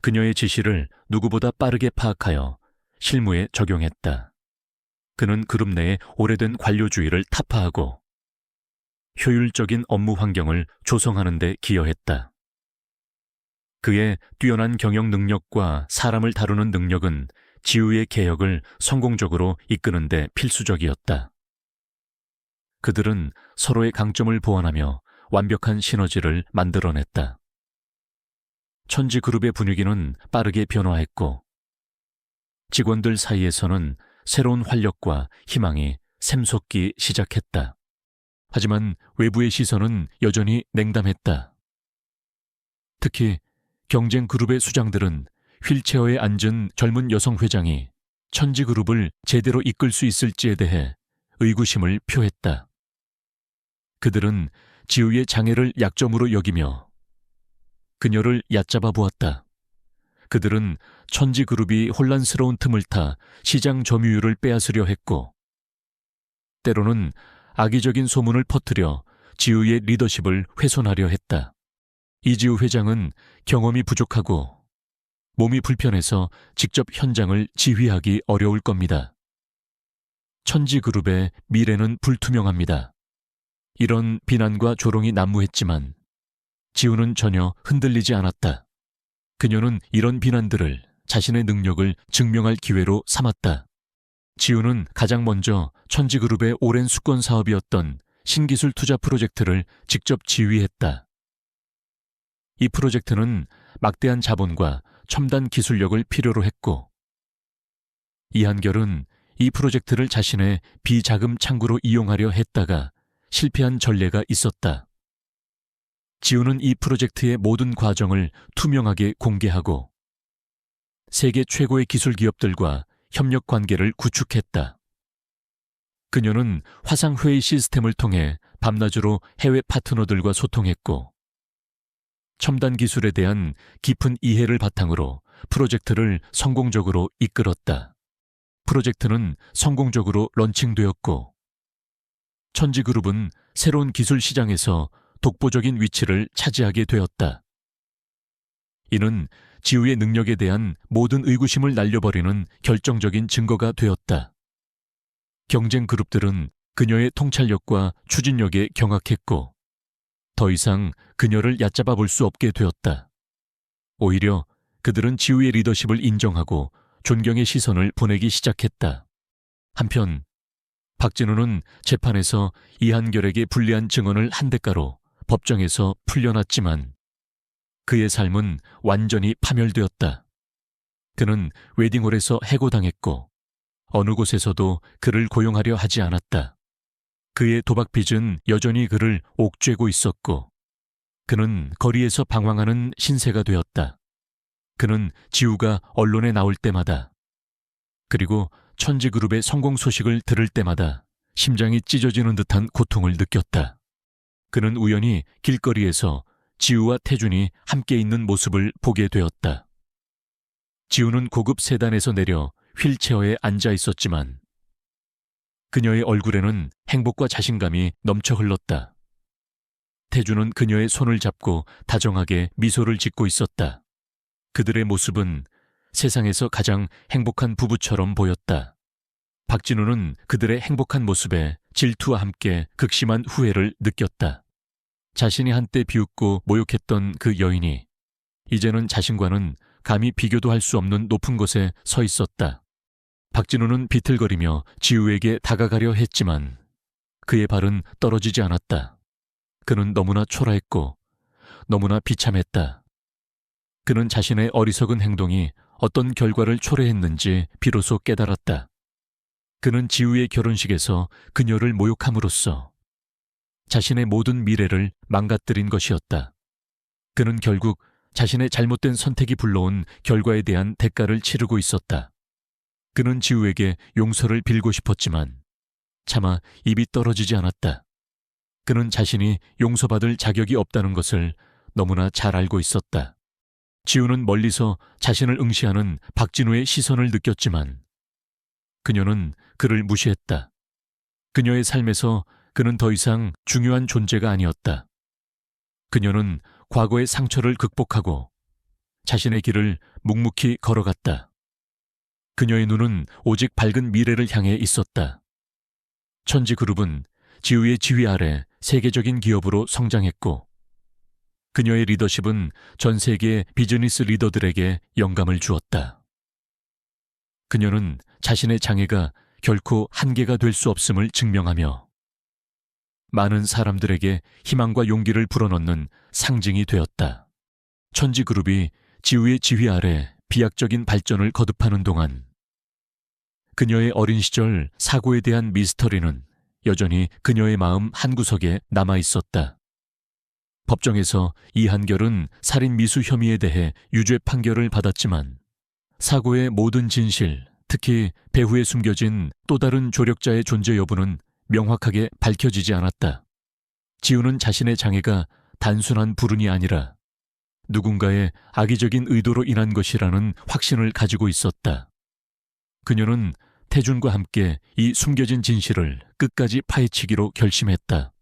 그녀의 지시를 누구보다 빠르게 파악하여 실무에 적용했다. 그는 그룹 내의 오래된 관료주의를 타파하고 효율적인 업무 환경을 조성하는 데 기여했다. 그의 뛰어난 경영 능력과 사람을 다루는 능력은 지우의 개혁을 성공적으로 이끄는 데 필수적이었다. 그들은 서로의 강점을 보완하며 완벽한 시너지를 만들어냈다. 천지그룹의 분위기는 빠르게 변화했고 직원들 사이에서는 새로운 활력과 희망이 샘솟기 시작했다. 하지만 외부의 시선은 여전히 냉담했다. 특히 경쟁 그룹의 수장들은 휠체어에 앉은 젊은 여성 회장이 천지그룹을 제대로 이끌 수 있을지에 대해 의구심을 표했다. 그들은 지우의 장애를 약점으로 여기며 그녀를 얕잡아 보았다. 그들은 천지그룹이 혼란스러운 틈을 타 시장 점유율을 빼앗으려 했고 때로는 악의적인 소문을 퍼뜨려 지우의 리더십을 훼손하려 했다. 이지우 회장은 경험이 부족하고 몸이 불편해서 직접 현장을 지휘하기 어려울 겁니다. 천지그룹의 미래는 불투명합니다. 이런 비난과 조롱이 난무했지만 지우는 전혀 흔들리지 않았다. 그녀는 이런 비난들을 자신의 능력을 증명할 기회로 삼았다. 지우는 가장 먼저 천지그룹의 오랜 수권 사업이었던 신기술 투자 프로젝트를 직접 지휘했다. 이 프로젝트는 막대한 자본과 첨단 기술력을 필요로 했고 이한결은 이 프로젝트를 자신의 비자금 창구로 이용하려 했다가 실패한 전례가 있었다. 지우는 이 프로젝트의 모든 과정을 투명하게 공개하고 세계 최고의 기술 기업들과 협력 관계를 구축했다. 그녀는 화상회의 시스템을 통해 밤낮으로 해외 파트너들과 소통했고 첨단 기술에 대한 깊은 이해를 바탕으로 프로젝트를 성공적으로 이끌었다. 프로젝트는 성공적으로 런칭되었고 천지그룹은 새로운 기술 시장에서 독보적인 위치를 차지하게 되었다. 이는 지우의 능력에 대한 모든 의구심을 날려버리는 결정적인 증거가 되었다. 경쟁 그룹들은 그녀의 통찰력과 추진력에 경악했고 더 이상 그녀를 얕잡아 볼 수 없게 되었다. 오히려 그들은 지우의 리더십을 인정하고 존경의 시선을 보내기 시작했다. 한편 박진우는 재판에서 이한결에게 불리한 증언을 한 대가로 법정에서 풀려났지만 그의 삶은 완전히 파멸되었다. 그는 웨딩홀에서 해고당했고 어느 곳에서도 그를 고용하려 하지 않았다. 그의 도박빚은 여전히 그를 옥죄고 있었고 그는 거리에서 방황하는 신세가 되었다. 그는 지우가 언론에 나올 때마다 그리고 천지그룹의 성공 소식을 들을 때마다 심장이 찢어지는 듯한 고통을 느꼈다. 그는 우연히 길거리에서 지우와 태준이 함께 있는 모습을 보게 되었다. 지우는 고급 세단에서 내려 휠체어에 앉아 있었지만 그녀의 얼굴에는 행복과 자신감이 넘쳐 흘렀다. 태준은 그녀의 손을 잡고 다정하게 미소를 짓고 있었다. 그들의 모습은 세상에서 가장 행복한 부부처럼 보였다. 박진우는 그들의 행복한 모습에 질투와 함께 극심한 후회를 느꼈다. 자신이 한때 비웃고 모욕했던 그 여인이 이제는 자신과는 감히 비교도 할 수 없는 높은 곳에 서 있었다. 박진우는 비틀거리며 지우에게 다가가려 했지만 그의 발은 떨어지지 않았다. 그는 너무나 초라했고 너무나 비참했다. 그는 자신의 어리석은 행동이 어떤 결과를 초래했는지 비로소 깨달았다. 그는 지우의 결혼식에서 그녀를 모욕함으로써 자신의 모든 미래를 망가뜨린 것이었다. 그는 결국 자신의 잘못된 선택이 불러온 결과에 대한 대가를 치르고 있었다. 그는 지우에게 용서를 빌고 싶었지만 차마 입이 떨어지지 않았다. 그는 자신이 용서받을 자격이 없다는 것을 너무나 잘 알고 있었다. 지우는 멀리서 자신을 응시하는 박진우의 시선을 느꼈지만 그녀는 그를 무시했다. 그녀의 삶에서 그는 더 이상 중요한 존재가 아니었다. 그녀는 과거의 상처를 극복하고 자신의 길을 묵묵히 걸어갔다. 그녀의 눈은 오직 밝은 미래를 향해 있었다. 천지그룹은 지우의 지휘 아래 세계적인 기업으로 성장했고 그녀의 리더십은 전 세계 비즈니스 리더들에게 영감을 주었다. 그녀는 자신의 장애가 결코 한계가 될 수 없음을 증명하며 많은 사람들에게 희망과 용기를 불어넣는 상징이 되었다. 천지그룹이 지우의 지휘 아래 비약적인 발전을 거듭하는 동안 그녀의 어린 시절 사고에 대한 미스터리는 여전히 그녀의 마음 한구석에 남아 있었다. 법정에서 이한결은 살인 미수 혐의에 대해 유죄 판결을 받았지만 사고의 모든 진실, 특히 배후에 숨겨진 또 다른 조력자의 존재 여부는 명확하게 밝혀지지 않았다. 지우는 자신의 장애가 단순한 불운이 아니라 누군가의 악의적인 의도로 인한 것이라는 확신을 가지고 있었다. 그녀는 태준과 함께 이 숨겨진 진실을 끝까지 파헤치기로 결심했다.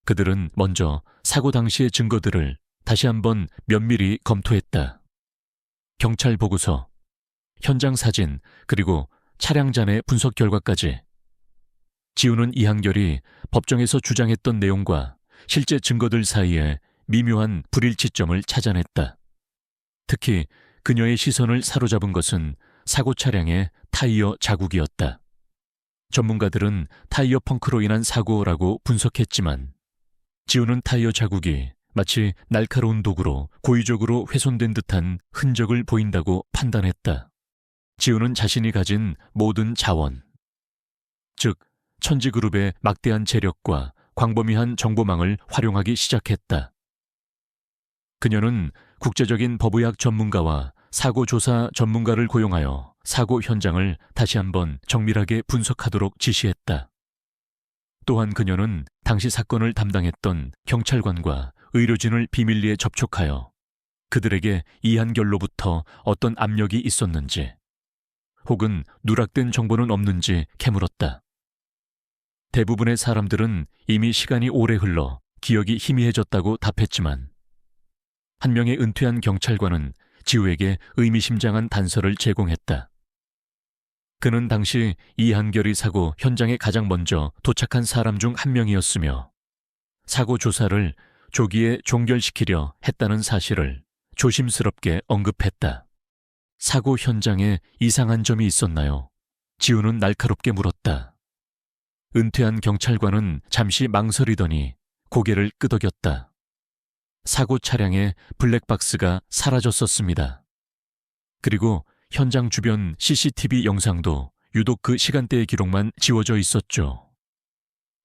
그들은 먼저 사고 당시의 증거들을 다시 한번 면밀히 검토했다. 경찰 보고서, 현장 사진, 그리고 차량 잔해 분석 결과까지. 지우는 이한결이 법정에서 주장했던 내용과 실제 증거들 사이에 미묘한 불일치점을 찾아냈다. 특히 그녀의 시선을 사로잡은 것은 사고 차량의 타이어 자국이었다. 전문가들은 타이어 펑크로 인한 사고라고 분석했지만 지우는 타이어 자국이 마치 날카로운 도구로 고의적으로 훼손된 듯한 흔적을 보인다고 판단했다. 지우는 자신이 가진 모든 자원, 즉 천지그룹의 막대한 재력과 광범위한 정보망을 활용하기 시작했다. 그녀는 국제적인 법의학 전문가와 사고조사 전문가를 고용하여 사고 현장을 다시 한번 정밀하게 분석하도록 지시했다. 또한 그녀는 당시 사건을 담당했던 경찰관과 의료진을 비밀리에 접촉하여 그들에게 이한결로부터 어떤 압력이 있었는지, 혹은 누락된 정보는 없는지 캐물었다. 대부분의 사람들은 이미 시간이 오래 흘러 기억이 희미해졌다고 답했지만 한 명의 은퇴한 경찰관은 지우에게 의미심장한 단서를 제공했다. 그는 당시 이한결이 사고 현장에 가장 먼저 도착한 사람 중 한 명이었으며 사고 조사를 조기에 종결시키려 했다는 사실을 조심스럽게 언급했다. 사고 현장에 이상한 점이 있었나요? 지우는 날카롭게 물었다. 은퇴한 경찰관은 잠시 망설이더니 고개를 끄덕였다. 사고 차량에 블랙박스가 사라졌었습니다. 그리고 현장 주변 CCTV 영상도 유독 그 시간대의 기록만 지워져 있었죠.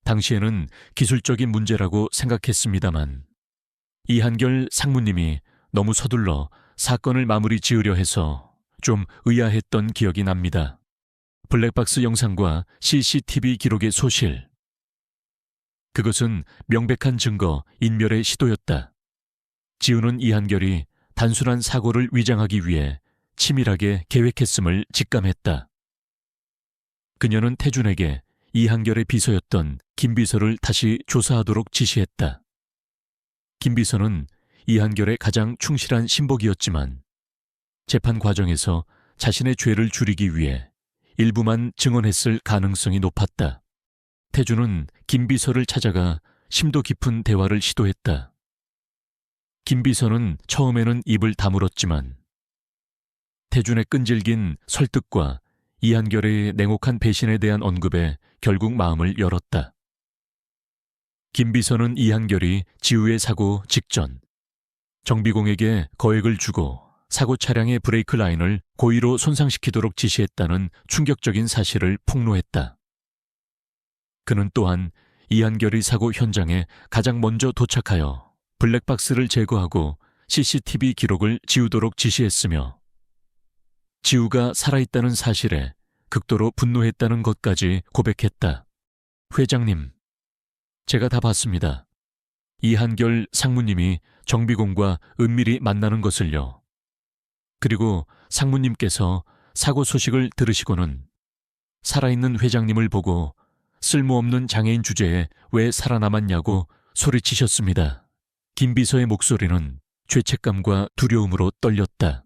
당시에는 기술적인 문제라고 생각했습니다만 이한결 상무님이 너무 서둘러 사건을 마무리 지으려 해서 좀 의아했던 기억이 납니다. 블랙박스 영상과 CCTV 기록의 소실. 그것은 명백한 증거 인멸의 시도였다. 지우는 이한결이 단순한 사고를 위장하기 위해 치밀하게 계획했음을 직감했다. 그녀는 태준에게 이한결의 비서였던 김 비서를 다시 조사하도록 지시했다. 김 비서는 이한결의 가장 충실한 신복이었지만 재판 과정에서 자신의 죄를 줄이기 위해 일부만 증언했을 가능성이 높았다. 태준은 김 비서를 찾아가 심도 깊은 대화를 시도했다. 김 비서는 처음에는 입을 다물었지만 태준의 끈질긴 설득과 이한결의 냉혹한 배신에 대한 언급에 결국 마음을 열었다. 김 비서는 이한결이 지우의 사고 직전 정비공에게 거액을 주고 사고 차량의 브레이크 라인을 고의로 손상시키도록 지시했다는 충격적인 사실을 폭로했다. 그는 또한 이한결의 사고 현장에 가장 먼저 도착하여 블랙박스를 제거하고 CCTV 기록을 지우도록 지시했으며 지우가 살아있다는 사실에 극도로 분노했다는 것까지 고백했다. 회장님, 제가 다 봤습니다. 이한결 상무님이 정비공과 은밀히 만나는 것을요. 그리고 상무님께서 사고 소식을 들으시고는 살아있는 회장님을 보고 쓸모없는 장애인 주제에 왜 살아남았냐고 소리치셨습니다. 김 비서의 목소리는 죄책감과 두려움으로 떨렸다.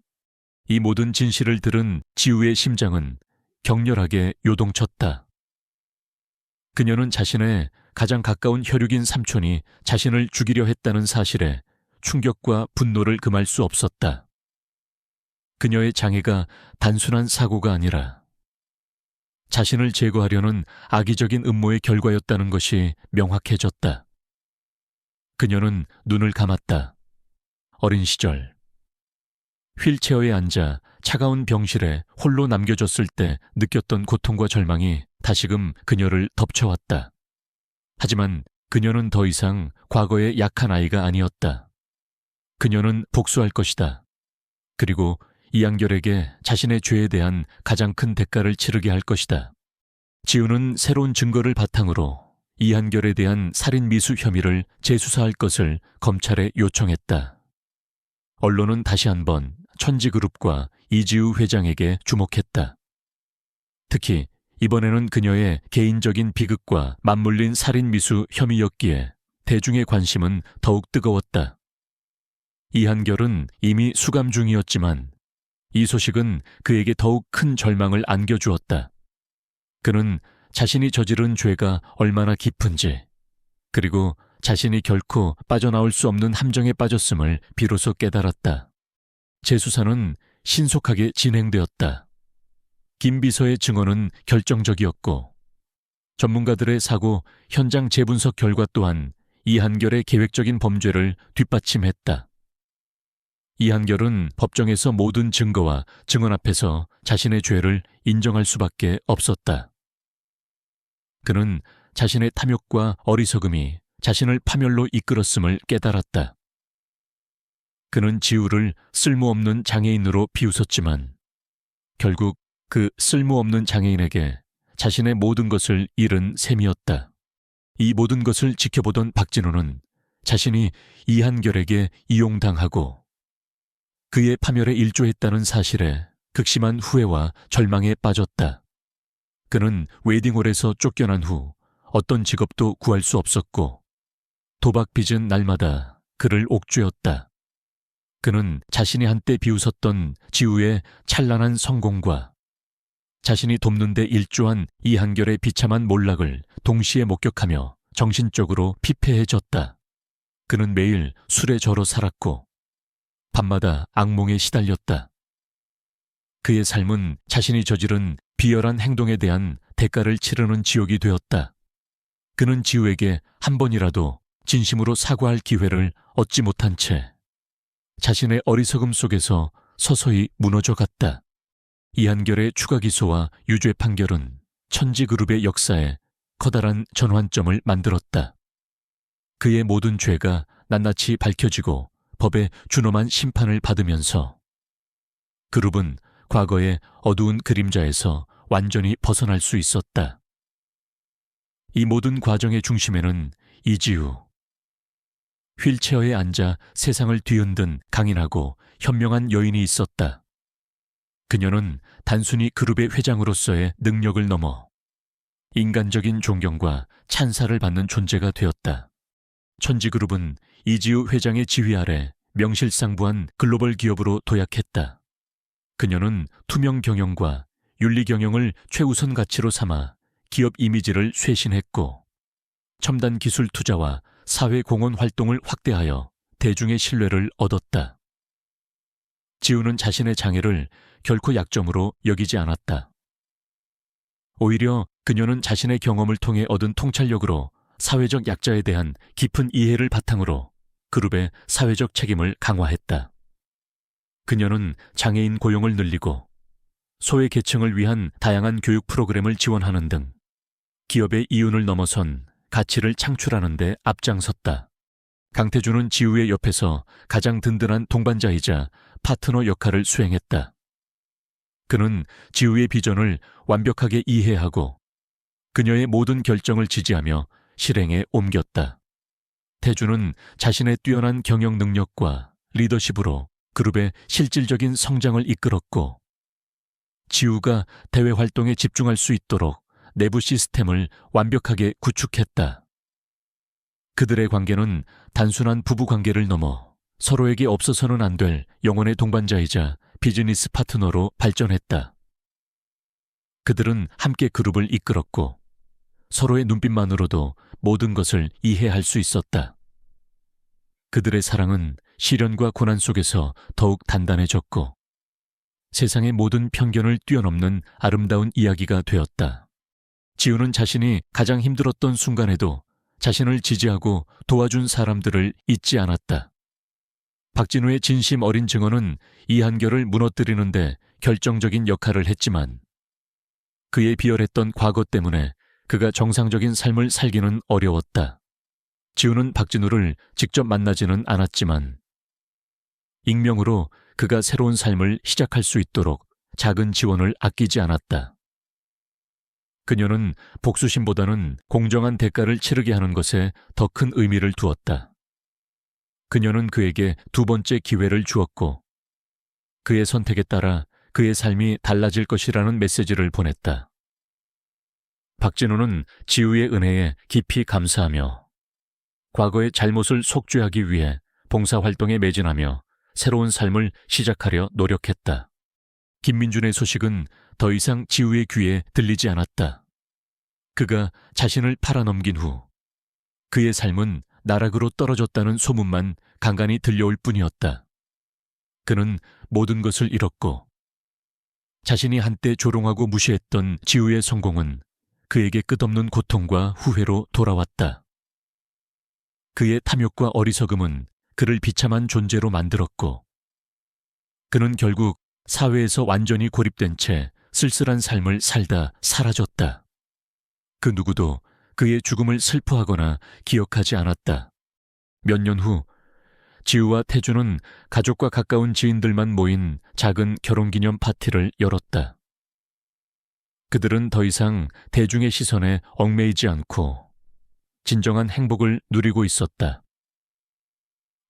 이 모든 진실을 들은 지우의 심장은 격렬하게 요동쳤다. 그녀는 자신의 가장 가까운 혈육인 삼촌이 자신을 죽이려 했다는 사실에 충격과 분노를 금할 수 없었다. 그녀의 장애가 단순한 사고가 아니라 자신을 제거하려는 악의적인 음모의 결과였다는 것이 명확해졌다. 그녀는 눈을 감았다. 어린 시절 휠체어에 앉아 차가운 병실에 홀로 남겨졌을 때 느꼈던 고통과 절망이 다시금 그녀를 덮쳐왔다. 하지만 그녀는 더 이상 과거의 약한 아이가 아니었다. 그녀는 복수할 것이다. 그리고 이한결에게 자신의 죄에 대한 가장 큰 대가를 치르게 할 것이다. 지우는 새로운 증거를 바탕으로 이한결에 대한 살인 미수 혐의를 재수사할 것을 검찰에 요청했다. 언론은 다시 한번 천지그룹과 이지우 회장에게 주목했다. 특히 이번에는 그녀의 개인적인 비극과 맞물린 살인 미수 혐의였기에 대중의 관심은 더욱 뜨거웠다. 이한결은 이미 수감 중이었지만 이 소식은 그에게 더욱 큰 절망을 안겨주었다. 그는 자신이 저지른 죄가 얼마나 깊은지, 그리고 자신이 결코 빠져나올 수 없는 함정에 빠졌음을 비로소 깨달았다. 재수사는 신속하게 진행되었다. 김 비서의 증언은 결정적이었고 전문가들의 사고 현장 재분석 결과 또한 이한결의 계획적인 범죄를 뒷받침했다. 이한결은 법정에서 모든 증거와 증언 앞에서 자신의 죄를 인정할 수밖에 없었다. 그는 자신의 탐욕과 어리석음이 자신을 파멸로 이끌었음을 깨달았다. 그는 지우를 쓸모없는 장애인으로 비웃었지만 결국 그 쓸모없는 장애인에게 자신의 모든 것을 잃은 셈이었다. 이 모든 것을 지켜보던 박진호는 자신이 이한결에게 이용당하고 그의 파멸에 일조했다는 사실에 극심한 후회와 절망에 빠졌다. 그는 웨딩홀에서 쫓겨난 후 어떤 직업도 구할 수 없었고 도박 빚은 날마다 그를 옥죄었다. 그는 자신이 한때 비웃었던 지우의 찬란한 성공과 자신이 돕는 데 일조한 이한결의 비참한 몰락을 동시에 목격하며 정신적으로 피폐해졌다. 그는 매일 술에 절어 살았고 밤마다 악몽에 시달렸다. 그의 삶은 자신이 저지른 비열한 행동에 대한 대가를 치르는 지옥이 되었다. 그는 지우에게 한 번이라도 진심으로 사과할 기회를 얻지 못한 채 자신의 어리석음 속에서 서서히 무너져 갔다. 이한결의 추가 기소와 유죄 판결은 천지그룹의 역사에 커다란 전환점을 만들었다. 그의 모든 죄가 낱낱이 밝혀지고 법의 준엄한 심판을 받으면서 그룹은 과거의 어두운 그림자에서 완전히 벗어날 수 있었다. 이 모든 과정의 중심에는 이지우, 휠체어에 앉아 세상을 뒤흔든 강인하고 현명한 여인이 있었다. 그녀는 단순히 그룹의 회장으로서의 능력을 넘어 인간적인 존경과 찬사를 받는 존재가 되었다. 천지그룹은 이지우 회장의 지휘 아래 명실상부한 글로벌 기업으로 도약했다. 그녀는 투명 경영과 윤리 경영을 최우선 가치로 삼아 기업 이미지를 쇄신했고 첨단 기술 투자와 사회 공헌 활동을 확대하여 대중의 신뢰를 얻었다. 지우는 자신의 장애를 결코 약점으로 여기지 않았다. 오히려 그녀는 자신의 경험을 통해 얻은 통찰력으로 사회적 약자에 대한 깊은 이해를 바탕으로 그룹의 사회적 책임을 강화했다. 그녀는 장애인 고용을 늘리고 소외 계층을 위한 다양한 교육 프로그램을 지원하는 등 기업의 이윤을 넘어선 가치를 창출하는 데 앞장섰다. 강태준은 지우의 옆에서 가장 든든한 동반자이자 파트너 역할을 수행했다. 그는 지우의 비전을 완벽하게 이해하고 그녀의 모든 결정을 지지하며 실행에 옮겼다. 태준은 자신의 뛰어난 경영 능력과 리더십으로 그룹의 실질적인 성장을 이끌었고 지우가 대외 활동에 집중할 수 있도록 내부 시스템을 완벽하게 구축했다. 그들의 관계는 단순한 부부 관계를 넘어 서로에게 없어서는 안 될 영혼의 동반자이자 비즈니스 파트너로 발전했다. 그들은 함께 그룹을 이끌었고 서로의 눈빛만으로도 모든 것을 이해할 수 있었다. 그들의 사랑은 시련과 고난 속에서 더욱 단단해졌고 세상의 모든 편견을 뛰어넘는 아름다운 이야기가 되었다. 지우는 자신이 가장 힘들었던 순간에도 자신을 지지하고 도와준 사람들을 잊지 않았다. 박진우의 진심 어린 증언은 이한결을 무너뜨리는데 결정적인 역할을 했지만 그의 비열했던 과거 때문에 그가 정상적인 삶을 살기는 어려웠다. 지우는 박진우를 직접 만나지는 않았지만 익명으로 그가 새로운 삶을 시작할 수 있도록 작은 지원을 아끼지 않았다. 그녀는 복수심보다는 공정한 대가를 치르게 하는 것에 더 큰 의미를 두었다. 그녀는 그에게 두 번째 기회를 주었고 그의 선택에 따라 그의 삶이 달라질 것이라는 메시지를 보냈다. 박진우는 지우의 은혜에 깊이 감사하며 과거의 잘못을 속죄하기 위해 봉사활동에 매진하며 새로운 삶을 시작하려 노력했다. 김민준의 소식은 더 이상 지우의 귀에 들리지 않았다. 그가 자신을 팔아넘긴 후 그의 삶은 나락으로 떨어졌다는 소문만 간간히 들려올 뿐이었다. 그는 모든 것을 잃었고 자신이 한때 조롱하고 무시했던 지우의 성공은 그에게 끝없는 고통과 후회로 돌아왔다. 그의 탐욕과 어리석음은 그를 비참한 존재로 만들었고 그는 결국 사회에서 완전히 고립된 채 쓸쓸한 삶을 살다 사라졌다. 그 누구도 그의 죽음을 슬퍼하거나 기억하지 않았다. 몇 년 후 지우와 태주는 가족과 가까운 지인들만 모인 작은 결혼기념 파티를 열었다. 그들은 더 이상 대중의 시선에 얽매이지 않고 진정한 행복을 누리고 있었다.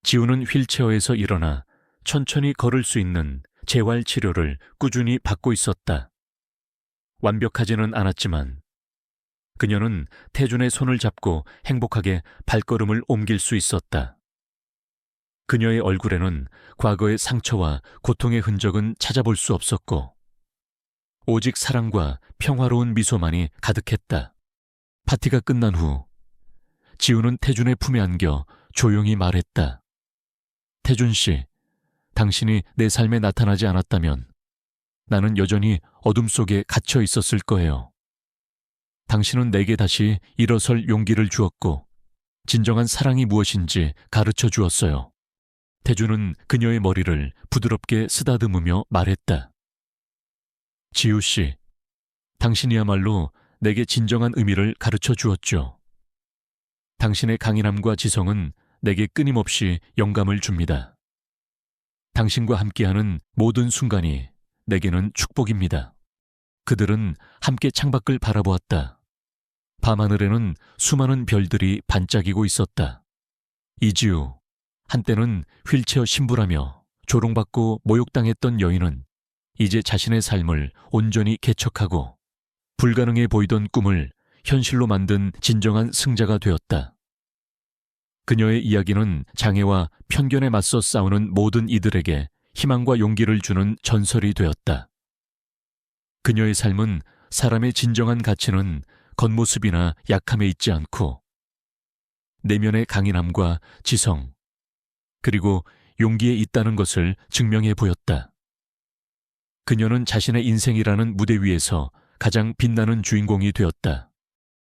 지우는 휠체어에서 일어나 천천히 걸을 수 있는 재활 치료를 꾸준히 받고 있었다. 완벽하지는 않았지만 그녀는 태준의 손을 잡고 행복하게 발걸음을 옮길 수 있었다. 그녀의 얼굴에는 과거의 상처와 고통의 흔적은 찾아볼 수 없었고 오직 사랑과 평화로운 미소만이 가득했다. 파티가 끝난 후 지우는 태준의 품에 안겨 조용히 말했다. 태준 씨, 당신이 내 삶에 나타나지 않았다면 나는 여전히 어둠 속에 갇혀 있었을 거예요. 당신은 내게 다시 일어설 용기를 주었고 진정한 사랑이 무엇인지 가르쳐 주었어요. 태준은 그녀의 머리를 부드럽게 쓰다듬으며 말했다. 지우 씨, 당신이야말로 내게 진정한 의미를 가르쳐 주었죠. 당신의 강인함과 지성은 내게 끊임없이 영감을 줍니다. 당신과 함께하는 모든 순간이 내게는 축복입니다. 그들은 함께 창밖을 바라보았다. 밤하늘에는 수많은 별들이 반짝이고 있었다. 이지우, 한때는 휠체어 신부라며 조롱받고 모욕당했던 여인은 이제 자신의 삶을 온전히 개척하고 불가능해 보이던 꿈을 현실로 만든 진정한 승자가 되었다. 그녀의 이야기는 장애와 편견에 맞서 싸우는 모든 이들에게 희망과 용기를 주는 전설이 되었다. 그녀의 삶은 사람의 진정한 가치는 겉모습이나 약함에 있지 않고 내면의 강인함과 지성, 그리고 용기에 있다는 것을 증명해 보였다. 그녀는 자신의 인생이라는 무대 위에서 가장 빛나는 주인공이 되었다.